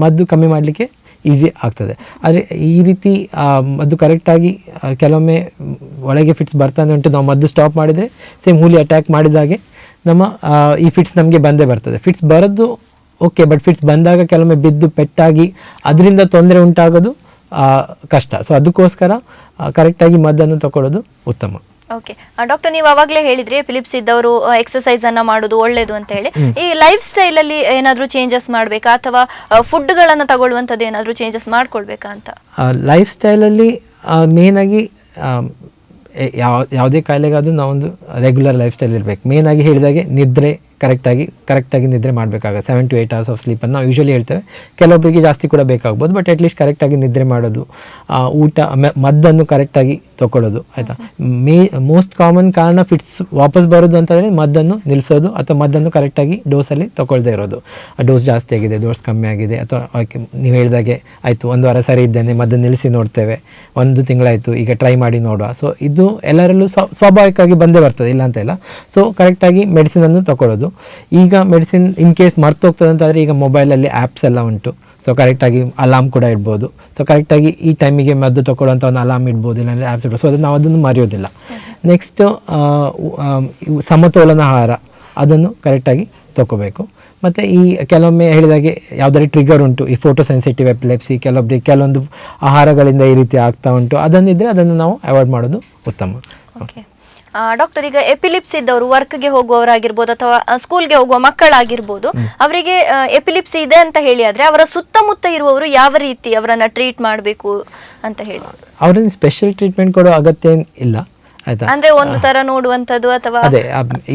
ಮದ್ದು ಕಮ್ಮಿ ಮಾಡಲಿಕ್ಕೆ ಈಸಿ ಆಗ್ತದೆ. ಆದರೆ ಈ ರೀತಿ ಮದ್ದು ಕರೆಕ್ಟಾಗಿ ಕೆಲವೊಮ್ಮೆ ಒಳಗೆ ಫಿಟ್ಸ್ ಬರ್ತಾನೆ ಉಂಟು, ನಾವು ಮದ್ದು ಸ್ಟಾಪ್ ಮಾಡಿದರೆ ಸೇಮ್ ಹುಲಿ ಅಟ್ಯಾಕ್ ಮಾಡಿದಾಗೆ ನಮ್ಮ ಈ ಫಿಟ್ಸ್ ನಮಗೆ ಬಂದೇ ಬರ್ತದೆ. ಫಿಟ್ಸ್ ಬರೋದು ಓಕೆ, ಬಟ್ ಫಿಟ್ಸ್ ಬಂದಾಗ ಕೆಲವೊಮ್ಮೆ ಬಿದ್ದು ಪೆಟ್ಟಾಗಿ ಅದರಿಂದ ತೊಂದರೆ ಉಂಟಾಗೋದು ಕಷ್ಟ. ಸೊ ಅದಕ್ಕೋಸ್ಕರ ಕರೆಕ್ಟಾಗಿ ಮದ್ದನ್ನು ತಗೊಳ್ಳೋದು ಉತ್ತಮ. ಓಕೆ ಡಾಕ್ಟರ್, ನೀವು ಅವಾಗಲೇ ಹೇಳಿದ್ರಿ ಎಪಿಲಿಪ್ಸಿ ಇದ್ದವರು ಎಕ್ಸಸೈಸ್ ಅನ್ನ ಮಾಡೋದು ಒಳ್ಳೇದು ಅಂತ ಹೇಳಿ. ಈ ಲೈಫ್ ಸ್ಟೈಲ್ ಅಲ್ಲಿ ಏನಾದರೂ ಚೇಂಜಸ್ ಮಾಡಬೇಕಾ ಅಥವಾ ಫುಡ್ಗಳನ್ನು ತಗೊಳ್ಳುವಂಥದ್ದು ಏನಾದರೂ ಚೇಂಜಸ್ ಮಾಡ್ಕೊಳ್ಬೇಕಾ ಅಂತ? ಲೈಫ್ ಸ್ಟೈಲಲ್ಲಿ ಮೇನಾಗಿ ಯಾವುದೇ ಕಾಯಿಲೆಗಾದರೂ ನಾವೊಂದು ರೆಗ್ಯುಲರ್ ಲೈಫ್ ಸ್ಟೈಲ್ ಇರಬೇಕು. ಮೇನಾಗಿ ಹೇಳಿದಾಗೆ ನಿದ್ರೆ ಕರೆಕ್ಟಾಗಿ ನಿದ್ರೆ ಮಾಡಬೇಕಾಗುತ್ತೆ. 7 to 8 hours ಆಫ್ ಸ್ಲೀಪನ್ನು ನಾವು ಯೂಶ್ವಲಿ ಹೇಳ್ತೇವೆ. ಕೆಲವೊಬ್ಬರಿಗೆ ಜಾಸ್ತಿ ಕೂಡ ಬೇಕಾಗ್ಬೋದು, ಬಟ್ ಅಟ್ಲೀಸ್ಟ್ ಕರೆಕ್ಟಾಗಿ ನಿದ್ರೆ ಮಾಡೋದು, ಊಟ, ಮದ್ದನ್ನು ಕರೆಕ್ಟಾಗಿ ತಗೊಳ್ಳೋದು, ಆಯಿತಾ? ಮೋಸ್ಟ್ ಕಾಮನ್ ಕಾರಣ ಫಿಟ್ಸ್ ವಾಪಸ್ ಬರೋದು ಅಂತಂದರೆ ಮದ್ದನ್ನು ನಿಲ್ಲಿಸೋದು ಅಥವಾ ಮದ್ದನ್ನು ಕರೆಕ್ಟಾಗಿ ಡೋಸಲ್ಲಿ ತಗೊಳ್ದೇ ಇರೋದು. ಡೋಸ್ ಜಾಸ್ತಿ ಆಗಿದೆ, ಡೋಸ್ ಕಮ್ಮಿ ಆಗಿದೆ, ಅಥವಾ ನೀವು ಹೇಳಿದಾಗೆ ಆಯಿತು 1 ವಾರ ಸರಿ ಇದ್ದೇನೆ, ಮದ್ದನ್ನು ನಿಲ್ಲಿಸಿ ನೋಡ್ತೇವೆ, 1 ತಿಂಗಳಾಯಿತು, ಈಗ ಟ್ರೈ ಮಾಡಿ ನೋಡುವ. ಸೊ ಇದು ಎಲ್ಲರಲ್ಲೂ ಸ್ವಾಭಾವಿಕವಾಗಿ ಬಂದೇ ಬರ್ತದೆ, ಇಲ್ಲ ಅಂತ ಇಲ್ಲ. ಸೊ ಕರೆಕ್ಟಾಗಿ ಮೆಡಿಸಿನನ್ನು ತಗೊಳ್ಳೋದು. ಈಗ ಮೆಡಿಸಿನ್ ಇನ್ ಕೇಸ್ ಮರ್ತೋಗ್ತದೆ ಅಂತಾದರೆ ಈಗ ಮೊಬೈಲಲ್ಲಿ ಆ್ಯಪ್ಸ್ ಎಲ್ಲ ಉಂಟು. ಸೊ ಕರೆಕ್ಟಾಗಿ ಅಲಾರ್ಮ್ ಕೂಡ ಇಡ್ಬೋದು. ಸೊ ಕರೆಕ್ಟಾಗಿ ಈ ಟೈಮಿಗೆ ಮದ್ದು ತಗೊಳ್ಳೋಂಥ ಒಂದು ಅಲಾರ್ಮ್ ಇಡ್ಬೋದು, ಇಲ್ಲಾಂದರೆ ಆ್ಯಪ್ಸ್ ಇಡ್ಬೋದು. ಸೊ ಅದು ನಾವು ಅದನ್ನು ಮರೆಯೋದಿಲ್ಲ. ನೆಕ್ಸ್ಟು ಸಮತೋಲನ ಆಹಾರ, ಅದನ್ನು ಕರೆಕ್ಟಾಗಿ ತಗೋಬೇಕು. ಮತ್ತು ಈ ಕೆಲವೊಮ್ಮೆ ಹೇಳಿದಾಗೆ ಯಾವುದಾದ್ರು ಟ್ರಿಗರ್ ಉಂಟು, ಈ ಫೋಟೋ ಸೆನ್ಸಿಟಿವ್ ಎಪಿಲೆಪ್ಸಿ, ಕೆಲವೊಂದು ಆಹಾರಗಳಿಂದ ಈ ರೀತಿ ಆಗ್ತಾ ಉಂಟು, ಅದನ್ನಿದ್ರೆ ಅದನ್ನು ನಾವು ಅವಾಯ್ಡ್ ಮಾಡೋದು ಉತ್ತಮ. ಓಕೆ ಡಾಕ್ಟರ್, ಈಗ ಎಪಿಲಿಪ್ಸಿ ಇದ್ದವರು ವರ್ಕ್ಗೆ ಹೋಗುವವರಾಗಿರ್ಬೋದು ಅಥವಾ ಸ್ಕೂಲ್ಗೆ ಹೋಗುವ ಮಕ್ಕಳಾಗಿರ್ಬೋದು, ಅವರಿಗೆ ಎಪಿಲಿಪ್ಸಿ ಇದೆ ಅಂತ ಹೇಳಿ ಆದರೆ ಅವರ ಸುತ್ತಮುತ್ತ ಇರುವವರು ಯಾವ ರೀತಿ ಅವರನ್ನು ಟ್ರೀಟ್ ಮಾಡಬೇಕು ಅಂತ ಹೇಳಿ? ಅವರನ್ನು ಸ್ಪೆಷಲ್ ಟ್ರೀಟ್ಮೆಂಟ್ ಕೊಡೋ ಅಗತ್ಯ ಇಲ್ಲ, ಆಯ್ತಾ? ಅಂದ್ರೆ ಒಂದು ತರ ನೋಡುವಂಥದ್ದು ಅಥವಾ ಅದೇ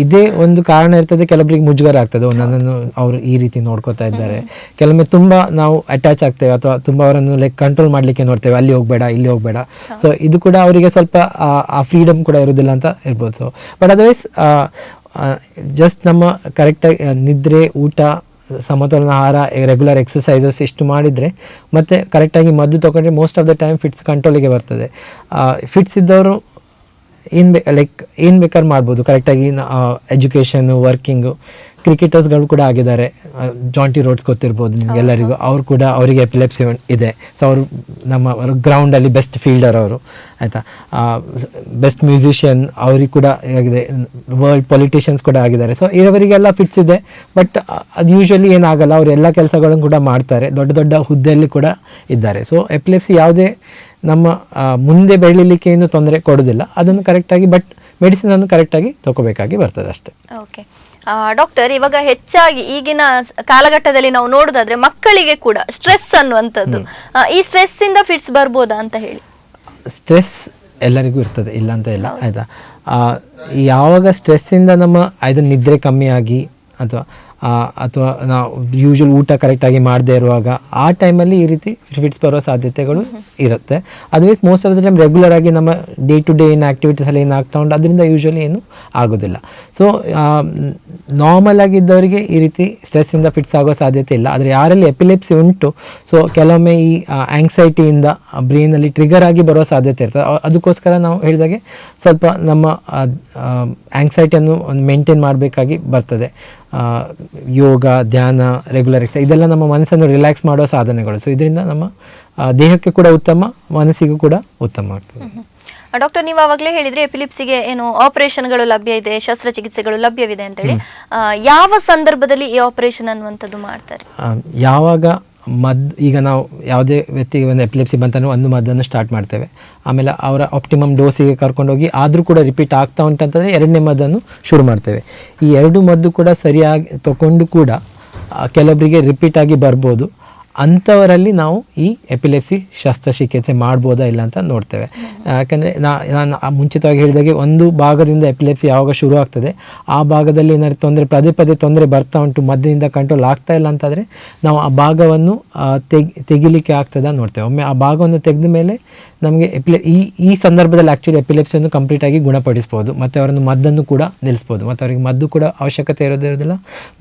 ಇದೇ ಒಂದು ಕಾರಣ ಇರ್ತದೆ. ಕೆಲವೊಬ್ಬರಿಗೆ ಮುಜುಗರ ಆಗ್ತದೆ, ನನ್ನನ್ನು ಅವರು ಈ ರೀತಿ ನೋಡ್ಕೋತಾ ಇದ್ದಾರೆ. ಕೆಲವೊಮ್ಮೆ ತುಂಬಾ ನಾವು ಅಟ್ಯಾಚ್ ಆಗ್ತೇವೆ ಅಥವಾ ತುಂಬಾ ಅವರನ್ನು ಕಂಟ್ರೋಲ್ ಮಾಡ್ಲಿಕ್ಕೆ ನೋಡ್ತೇವೆ, ಅಲ್ಲಿ ಹೋಗ್ಬೇಡ ಇಲ್ಲಿ ಹೋಗ್ಬೇಡ. ಸೊ ಇದು ಕೂಡ ಅವರಿಗೆ ಸ್ವಲ್ಪ ಆ ಫ್ರೀಡಮ್ ಕೂಡ ಇರೋದಿಲ್ಲ ಅಂತ ಇರ್ಬೋದು. ಸೊ ಬಟ್ ಅದರ್ವೈಸ್ ಜಸ್ಟ್ ನಮ್ಮ ಕರೆಕ್ಟಾಗಿ ನಿದ್ರೆ, ಊಟ, ಸಮತೋಲನ ಆಹಾರ, ರೆಗ್ಯುಲರ್ ಎಕ್ಸಸೈಸಸ್ ಇಷ್ಟು ಮಾಡಿದರೆ ಮತ್ತು ಕರೆಕ್ಟಾಗಿ ಮದ್ದು ತಗೊಂಡ್ರೆ most of the time fits ಕಂಟ್ರೋಲಿಗೆ ಬರ್ತದೆ. ಫಿಟ್ಸ್ ಇದ್ದವರು ಏನು ಬೇಕಾದ್ರೂ ಮಾಡ್ಬೋದು. ಕರೆಕ್ಟಾಗಿ ಎಜುಕೇಷನ್ನು, ವರ್ಕಿಂಗು, ಕ್ರಿಕೆಟರ್ಸ್ಗಳು ಕೂಡ ಆಗಿದ್ದಾರೆ. ಜಾಂಟಿ ರೋಡ್ಸ್ ಗೊತ್ತಿರ್ಬೋದು ನಿಮಗೆಲ್ಲರಿಗೂ. ಅವರು ಕೂಡ ಅವರಿಗೆ ಎಪಿಲೆಪ್ಸಿ ಇದೆ. ಸೊ ಅವರು ನಮ್ಮ ಗ್ರೌಂಡಲ್ಲಿ ಬೆಸ್ಟ್ ಫೀಲ್ಡರ್ ಅವರು, ಆಯಿತಾ? ಬೆಸ್ಟ್ ಮ್ಯೂಸಿಷಿಯನ್, ಅವ್ರಿಗೆ ಕೂಡ ಆಗಿದೆ. ವರ್ಲ್ಡ್ ಪೊಲಿಟಿಷಿಯನ್ಸ್ ಕೂಡ ಆಗಿದ್ದಾರೆ. ಸೊ ಇವರಿಗೆಲ್ಲ ಫಿಟ್ಸ್ ಇದೆ. ಬಟ್ ಅದು ಯೂಶ್ವಲಿ ಏನಾಗಲ್ಲ, ಅವರು ಎಲ್ಲ ಕೆಲಸಗಳನ್ನು ಕೂಡ ಮಾಡ್ತಾರೆ, ದೊಡ್ಡ ದೊಡ್ಡ ಹುದ್ದೆಯಲ್ಲಿ ಕೂಡ ಇದ್ದಾರೆ. ಸೊ ಎಪಿಲೆಪ್ಸಿ ಯಾವುದೇ ನಮ್ಮ ಮುಂದೆ ಬೆಳೀಲಿಕ್ಕೆ ಏನು ತೊಂದರೆ ಕೊಡೋದಿಲ್ಲ. ಅದನ್ನು ಕರೆಕ್ಟಾಗಿ ಬಟ್ ಮೆಡಿಸಿನನ್ನು ಕರೆಕ್ಟಾಗಿ ತಗೋಬೇಕಾಗಿ ಬರ್ತದೆ ಅಷ್ಟೇ. ಓಕೆ ಡಾಕ್ಟರ್, ಇವಾಗ ಹೆಚ್ಚಾಗಿ ಈಗಿನ ಕಾಲಘಟ್ಟದಲ್ಲಿ ನಾವು ನೋಡೋದಾದ್ರೆ ಮಕ್ಕಳಿಗೆ ಕೂಡ ಸ್ಟ್ರೆಸ್ ಅನ್ನುವಂಥದ್ದು, ಈ ಸ್ಟ್ರೆಸ್ ಇಂದ ಫಿಟ್ಸ್ ಬರ್ಬೋದಾ ಅಂತ ಹೇಳಿ? ಸ್ಟ್ರೆಸ್ ಎಲ್ಲರಿಗೂ ಇರ್ತದೆ, ಇಲ್ಲ ಅಂತ ಇಲ್ಲ, ಆಯಿತಾ? ಯಾವಾಗ ಸ್ಟ್ರೆಸ್ಸಿಂದ ನಮ್ಮ ಇದನ್ನು ನಿದ್ರೆ ಕಮ್ಮಿ ಆಗಿ ಅಥವಾ ನಾವು ಯೂಶ್ವಲ್ ಊಟ ಕರೆಕ್ಟಾಗಿ ಮಾಡದೇ ಇರುವಾಗ ಆ ಟೈಮಲ್ಲಿ ಈ ರೀತಿ ಫಿಟ್ಸ್ ಬರೋ ಸಾಧ್ಯತೆಗಳು ಇರುತ್ತೆ. Otherwise most of the time regular ಆಗಿ ನಮ್ಮ ಡೇ ಟು ಡೇ ಏನು ಆ್ಯಕ್ಟಿವಿಟೀಸಲ್ಲಿ ಏನು ಆಗ್ತಾ ಉಂಟು ಅದರಿಂದ ಯೂಶ್ವಲಿ ಏನು ಆಗೋದಿಲ್ಲ. ಸೊ ನಾರ್ಮಲ್ ಆಗಿದ್ದವರಿಗೆ ಈ ರೀತಿ ಸ್ಟ್ರೆಸ್ಸಿಂದ ಫಿಟ್ಸ್ ಆಗೋ ಸಾಧ್ಯತೆ ಇಲ್ಲ. ಆದರೆ ಯಾರಲ್ಲಿ ಎಪಿಲೆಪ್ಸಿ ಉಂಟು, ಸೊ ಕೆಲವೊಮ್ಮೆ ಈ ಆ್ಯಂಗ್ಸೈಟಿಯಿಂದ ಬ್ರೈನಲ್ಲಿ ಟ್ರಿಗರ್ ಆಗಿ ಬರೋ ಸಾಧ್ಯತೆ ಇರ್ತದೆ. ಅದಕ್ಕೋಸ್ಕರ ನಾವು ಹೇಳಿದಾಗೆ ಸ್ವಲ್ಪ ನಮ್ಮ ಆ್ಯಂಗ್ಸೈಟಿಯನ್ನು ಒಂದು ಮೇಂಟೈನ್ ಮಾಡಬೇಕಾಗಿ ಬರ್ತದೆ. ಯೋಗ, ಧ್ಯಾನ, ರೆಗ್ಯುಲರ್ ಎಕ್ಸರ್ಸೈಸ್ ಇದೆಲ್ಲ ನಮ್ಮ ಮನಸ್ಸನ್ನು ರಿಲ್ಯಾಕ್ಸ್ ಮಾಡುವ ಸಾಧನೆಗಳು. ಸೊ ಇದರಿಂದ ನಮ್ಮ ದೇಹಕ್ಕೆ ಕೂಡ ಉತ್ತಮ, ಮನಸ್ಸಿಗೂ ಕೂಡ ಉತ್ತಮ ಆಗ್ತದೆ. ಡಾಕ್ಟರ್, ನೀವು ಆವಾಗಲೇ ಹೇಳಿದ್ರಿ ಎಪಿಲಿಪ್ಸಿಗೆ ಏನು ಆಪರೇಷನ್ಗಳು ಲಭ್ಯ ಇದೆ, ಶಸ್ತ್ರಚಿಕಿತ್ಸೆಗಳು ಲಭ್ಯವಿದೆ ಅಂತೇಳಿ. ಯಾವ ಸಂದರ್ಭದಲ್ಲಿ ಈ ಆಪರೇಷನ್ ಅನ್ನುವಂಥದ್ದು ಮಾಡ್ತಾರೆ? ಯಾವಾಗ ಈಗ ನಾವು ಯಾವುದೇ ವ್ಯಕ್ತಿಗೆ ಒಂದು ಎಪಿಲಿಪ್ಸಿ ಬಂತಂದ್ರೆ ಒಂದು ಮದ್ದನ್ನು ಸ್ಟಾರ್ಟ್ ಮಾಡ್ತೇವೆ. ಆಮೇಲೆ ಅವರ ಆಪ್ಟಿಮಮ್ ಡೋಸಿಗೆ ಕರ್ಕೊಂಡೋಗಿ ಆದರೂ ಕೂಡ ರಿಪೀಟ್ ಆಗ್ತಾ ಉಂಟಂತಂದರೆ 2ನೇ ಮದ್ದನ್ನು ಶುರು ಮಾಡ್ತೇವೆ. ಈ 2 ಮದ್ದು ಕೂಡ ಸರಿಯಾಗಿ ತಗೊಂಡು ಕೂಡ ಕೆಲವರಿಗೆ ರಿಪೀಟ್ ಆಗಿ ಬರ್ಬೋದು. ಅಂಥವರಲ್ಲಿ ನಾವು ಈ ಎಪಿಲೆಪ್ಸಿ ಶಸ್ತ್ರಚಿಕಿತ್ಸೆ ಮಾಡ್ಬೋದಾ ಇಲ್ಲ ಅಂತ ನೋಡ್ತೇವೆ. ಯಾಕಂದರೆ ನಾನು ಮುಂಚಿತವಾಗಿ ಹೇಳಿದಾಗೆ ಒಂದು ಭಾಗದಿಂದ ಎಪಿಲೆಪ್ಸಿ ಯಾವಾಗ ಶುರು ಆಗ್ತದೆ ಆ ಭಾಗದಲ್ಲಿ ಏನಾದ್ರು ತೊಂದರೆ, ಪದೇ ತೊಂದರೆ ಬರ್ತಾ ಉಂಟು, ಮದ್ದಿನಿಂದ ಕಂಟ್ರೋಲ್ ಆಗ್ತಾ ಇಲ್ಲ ಅಂತಾದರೆ ನಾವು ಆ ಭಾಗವನ್ನು ತೆಗಿಲಿಕ್ಕೆ ಆಗ್ತದ ನೋಡ್ತೇವೆ. ಒಮ್ಮೆ ಆ ಭಾಗವನ್ನು ತೆಗೆದ ಮೇಲೆ ನಮಗೆ ಈ ಸಂದರ್ಭದಲ್ಲಿ ಆ್ಯಕ್ಚುಲಿ ಎಪಿಲೆಪ್ಸಿಯನ್ನು ಕಂಪ್ಲೀಟಾಗಿ ಗುಣಪಡಿಸ್ಬೋದು ಮತ್ತು ಅವರನ್ನು ಮದ್ದನ್ನು ಕೂಡ ನಿಲ್ಲಿಸ್ಬೋದು ಮತ್ತು ಅವರಿಗೆ ಮದ್ದು ಕೂಡ ಅವಶ್ಯಕತೆ ಇರೋದಿರೋದಿಲ್ಲ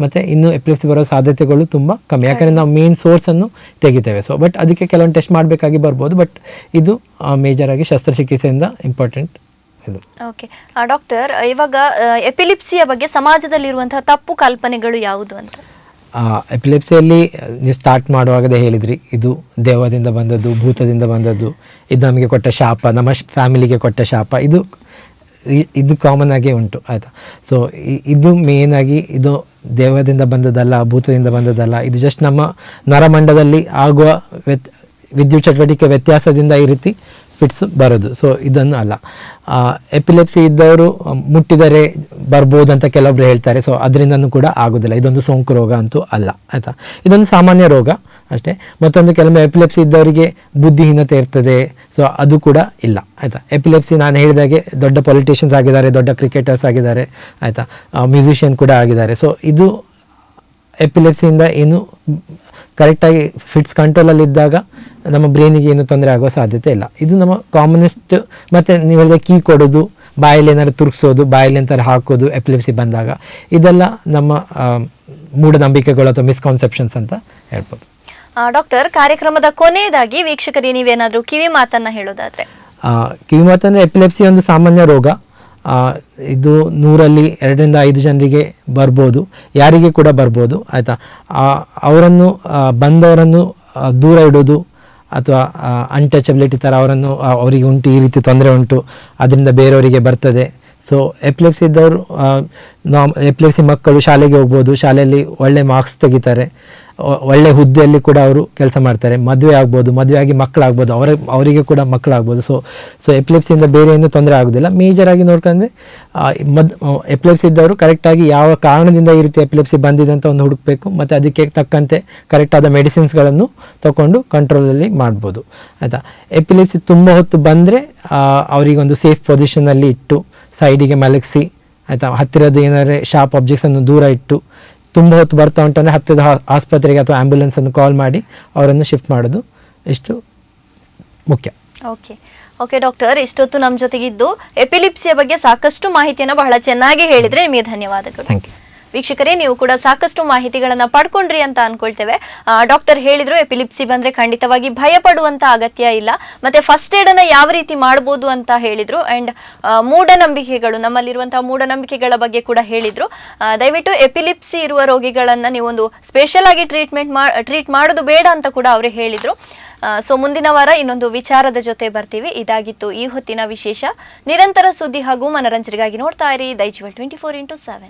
ಮತ್ತು ಇನ್ನು ಎಪಿಲೆಪ್ಸಿ ಬರೋ ಸಾಧ್ಯತೆಗಳು ತುಂಬ ಕಮ್ಮಿ. ಯಾಕಂದರೆ ನಾವು ಮೇನ್ ಸೋರ್ಸನ್ನು ತೆಗಿತೇವೆ. ಸೊ ಬಟ್ ಅದಕ್ಕೆ ಕೆಲವೊಂದು ಟೆಸ್ಟ್ ಮಾಡಬೇಕಾಗಿ ಬರ್ಬೋದು. ಬಟ್ ಇದು ಮೇಜರ್ ಆಗಿ ಶಸ್ತ್ರಚಿಕಿತ್ಸೆಯಿಂದ ಇಂಪಾರ್ಟೆಂಟ್ ಇದು. ಓಕೆ ಡಾಕ್ಟರ್, ಇವಾಗ ಎಪಿಲಿಪ್ಸಿಯ ಬಗ್ಗೆ ಸಮಾಜದಲ್ಲಿರುವಂತಹ ತಪ್ಪು ಕಲ್ಪನೆಗಳು ಯಾವುದು ಅಂತ? ಎಪಿಲೆಪ್ಸಿಯಲ್ಲಿ ನೀವು ಸ್ಟಾರ್ಟ್ ಮಾಡುವಾಗದೇ ಹೇಳಿದ್ರಿ, ಇದು ದೆವ್ವದಿಂದ ಬಂದದ್ದು, ಭೂತದಿಂದ ಬಂದದ್ದು, ಇದು ನಮಗೆ ಕೊಟ್ಟ ಶಾಪ, ನಮ್ಮ ಫ್ಯಾಮಿಲಿಗೆ ಕೊಟ್ಟ ಶಾಪ, ಇದು ಕಾಮನ್ ಆಗೇ ಉಂಟು, ಆಯಿತಾ. ಸೊ ಇದು ಮೇಯ್ನಾಗಿ ಇದು ದೆವ್ವದಿಂದ ಬಂದದ್ದಲ್ಲ, ಭೂತದಿಂದ ಬಂದದ್ದಲ್ಲ. ಇದು ಜಸ್ಟ್ ನಮ್ಮ ನರಮಂಡದಲ್ಲಿ ಆಗುವ ವಿದ್ಯುತ್ ಚಟುವಟಿಕೆ ವ್ಯತ್ಯಾಸದಿಂದ ಈ ರೀತಿ ಫಿಟ್ಸ್ ಬರೋದು. ಸೊ ಇದನ್ನು ಅಲ್ಲ. ಎಪಿಲೆಪ್ಸಿ ಇದ್ದವರು ಮುಟ್ಟಿದರೆ ಬರ್ಬೋದು ಅಂತ ಕೆಲವೊಬ್ರು ಹೇಳ್ತಾರೆ. ಸೊ ಅದರಿಂದನೂ ಕೂಡ ಆಗೋದಿಲ್ಲ. ಇದೊಂದು ಸೋಂಕು ರೋಗ ಅಂತೂ ಅಲ್ಲ, ಆಯಿತಾ. ಇದೊಂದು ಸಾಮಾನ್ಯ ರೋಗ ಅಷ್ಟೇ. ಮತ್ತೊಂದು ಕೆಲವೊಮ್ಮೆ ಎಪಿಲೆಪ್ಸಿ ಇದ್ದವರಿಗೆ ಬುದ್ಧಿಹೀನತೆ ಇರ್ತದೆ. ಸೊ ಅದು ಕೂಡ ಇಲ್ಲ, ಆಯಿತಾ. ಎಪಿಲೆಪ್ಸಿ ನಾನು ಹೇಳಿದಾಗೆ ದೊಡ್ಡ ಪೊಲಿಟಿಷಿಯನ್ಸ್ ಆಗಿದ್ದಾರೆ, ದೊಡ್ಡ ಕ್ರಿಕೆಟರ್ಸ್ ಆಗಿದ್ದಾರೆ, ಆಯಿತಾ, ಮ್ಯೂಸಿಷಿಯನ್ ಕೂಡ ಆಗಿದ್ದಾರೆ. ಸೊ ಇದು ಎಪಿಲೆಪ್ಸಿಯಿಂದ ಏನು ಕರೆಕ್ಟಾಗಿ ಫಿಟ್ಸ್ ಕಂಟ್ರೋಲಲ್ಲಿದ್ದಾಗ ನಮ್ಮ ಬ್ರೈನಿಗೆ ಏನು ತೊಂದರೆ ಆಗುವ ಸಾಧ್ಯತೆ ಇಲ್ಲ. ಇದು ನಮ್ಮ ಕಾಮನೆಸ್ಟ್. ಮತ್ತು ನೀವು ಹೇಳಿದ ಕೀ ಕೊಡೋದು, ಬಾಯಲ್ಲಿ ಏನಾದ್ರು ತುರುಗಿಸೋದು, ಬಾಯಲ್ಲಿ ಎಂತಾರು ಹಾಕೋದು ಎಪಿಲೆಪ್ಸಿ ಬಂದಾಗ, ಇದೆಲ್ಲ ನಮ್ಮ ಮೂಢನಂಬಿಕೆಗಳು ಅಥವಾ ಮಿಸ್ಕಾನ್ಸೆಪ್ಷನ್ಸ್ ಅಂತ ಹೇಳ್ಬೋದು. ಡಾಕ್ಟರ್, ಕಾರ್ಯಕ್ರಮದ ಕೊನೆಯದಾಗಿ ವೀಕ್ಷಕರಿಗೆ ನೀವೇನಾದರೂ ಕಿವಿ ಮಾತನ್ನು ಹೇಳೋದಾದರೆ? ಕಿವಿ ಮಾತಂದರೆ ಎಪಿಲೆಪ್ಸಿ ಒಂದು ಸಾಮಾನ್ಯ ರೋಗ. ಇದು 100ರಲ್ಲಿ 2ರಿಂದ 5 ಜನರಿಗೆ ಬರ್ಬೋದು, ಯಾರಿಗೆ ಕೂಡ ಬರ್ಬೋದು, ಆಯಿತಾ. ಅವರನ್ನು ಬಂದವರನ್ನು ದೂರ ಇಡೋದು ಅಥವಾ ಅನ್ಟಚಬಿಲಿಟಿ ಥರ ಅವರಿಗೆ ಉಂಟು, ಈ ರೀತಿ ತೊಂದರೆ ಉಂಟು, ಅದರಿಂದ ಬೇರೆಯವರಿಗೆ ಬರ್ತದೆ. ಸೊ ಎಪಿಲೆಪ್ಸಿ ಇದ್ದವರು, ಎಪಿಲೆಪ್ಸಿ ಮಕ್ಕಳು ಶಾಲೆಗೆ ಹೋಗ್ಬೋದು, ಶಾಲೆಯಲ್ಲಿ ಒಳ್ಳೆ ಮಾರ್ಕ್ಸ್ ತೆಗಿತಾರೆ, ಒಳ್ಳೆ ಹುದ್ದೆಯಲ್ಲಿ ಕೂಡ ಅವರು ಕೆಲಸ ಮಾಡ್ತಾರೆ, ಮದುವೆ ಆಗ್ಬೋದು, ಮದುವೆ ಆಗಿ ಮಕ್ಕಳಾಗ್ಬೋದು, ಅವರಿಗೆ ಕೂಡ ಮಕ್ಕಳಾಗ್ಬೋದು. ಸೊ ಎಪಿಲೆಪ್ಸಿಯಿಂದ ಬೇರೆ ಏನೂ ತೊಂದರೆ ಆಗೋದಿಲ್ಲ. ಮೇಜರಾಗಿ ನೋಡ್ಕೊಂಡ್ರೆ ಎಪಿಲೆಪ್ಸಿ ಇದ್ದವರು ಕರೆಕ್ಟಾಗಿ ಯಾವ ಕಾರಣದಿಂದ ಈ ರೀತಿ ಎಪಿಲೆಪ್ಸಿ ಬಂದಿದೆ ಅಂತ ಒಂದು ಹುಡುಕಬೇಕು ಮತ್ತು ಅದಕ್ಕೆ ತಕ್ಕಂತೆ ಕರೆಕ್ಟಾದ ಮೆಡಿಸಿನ್ಸ್ಗಳನ್ನು ತಗೊಂಡು ಕಂಟ್ರೋಲಲ್ಲಿ ಮಾಡ್ಬೋದು, ಆಯಿತಾ. ಎಪಿಲೆಪ್ಸಿ ತುಂಬ ಹೊತ್ತು ಬಂದರೆ ಅವರಿಗೊಂದು ಸೇಫ್ ಪೊಸಿಷನಲ್ಲಿ ಇಟ್ಟು ಸೈಡಿಗೆ ಮಲಗಿಸಿ, ಆಯಿತಾ, ಹತ್ತಿರದ ಏನಾದರೆ ಶಾರ್ಪ್ ಆಬ್ಜೆಕ್ಟ್ಸನ್ನು ದೂರ ಇಟ್ಟು, ತುಂಬ ಹೊತ್ತು ಬರ್ತಾ ಉಂಟಂದರೆ ಹತ್ತಿರದ ಆಸ್ಪತ್ರೆಗೆ ಅಥವಾ ಆ್ಯಂಬುಲೆನ್ಸನ್ನು ಕಾಲ್ ಮಾಡಿ ಅವರನ್ನು ಶಿಫ್ಟ್ ಮಾಡೋದು ಇಷ್ಟು ಮುಖ್ಯ. ಓಕೆ ಡಾಕ್ಟರ್, ಇಷ್ಟೊತ್ತು ನಮ್ಮ ಜೊತೆಗಿದ್ದು ಎಪಿಲಿಪ್ಸಿಯ ಬಗ್ಗೆ ಸಾಕಷ್ಟು ಮಾಹಿತಿಯನ್ನು ಬಹಳ ಚೆನ್ನಾಗಿ ಹೇಳಿದರೆ ನಿಮಗೆ ಧನ್ಯವಾದಗಳು. Thank you. ವೀಕ್ಷಕರೇ, ನೀವು ಕೂಡ ಸಾಕಷ್ಟು ಮಾಹಿತಿಗಳನ್ನ ಪಡ್ಕೊಂಡ್ರಿ ಅಂತ ಅನ್ಕೊಳ್ತೇವೆ. ಡಾಕ್ಟರ್ ಹೇಳಿದ್ರು ಎಪಿಲಿಪ್ಸಿ ಬಂದ್ರೆ ಖಂಡಿತವಾಗಿ ಭಯ ಪಡುವಂತ ಅಗತ್ಯ ಇಲ್ಲ, ಮತ್ತೆ ಫಸ್ಟ್ ಏಡ್ ಅನ್ನ ಯಾವ ರೀತಿ ಮಾಡಬಹುದು ಅಂತ ಹೇಳಿದ್ರು. ಅಂಡ್ ಮೂಢನಂಬಿಕೆಗಳು, ನಮ್ಮಲ್ಲಿರುವಂತಹ ಮೂಢನಂಬಿಕೆಗಳ ಬಗ್ಗೆ ಕೂಡ ಹೇಳಿದ್ರು. ದಯವಿಟ್ಟು ಎಪಿಲಿಪ್ಸಿ ಇರುವ ರೋಗಿಗಳನ್ನ ನೀವೊಂದು ಸ್ಪೆಷಲ್ ಆಗಿ ಟ್ರೀಟ್ ಮಾಡೋದು ಬೇಡ ಅಂತ ಕೂಡ ಅವರೇ ಹೇಳಿದ್ರು. ಸೊ ಮುಂದಿನ ವಾರ ಇನ್ನೊಂದು ವಿಚಾರದ ಜೊತೆ ಬರ್ತೀವಿ. ಇದಾಗಿತ್ತು ಈ ಹೊತ್ತಿನ ವಿಶೇಷ. ನಿರಂತರ ಸುದ್ದಿ ಹಾಗೂ ಮನರಂಜನೆಗಾಗಿ ನೋಡ್ತಾ ಇರಿ ದೈಜಿವಲ್ 24x7.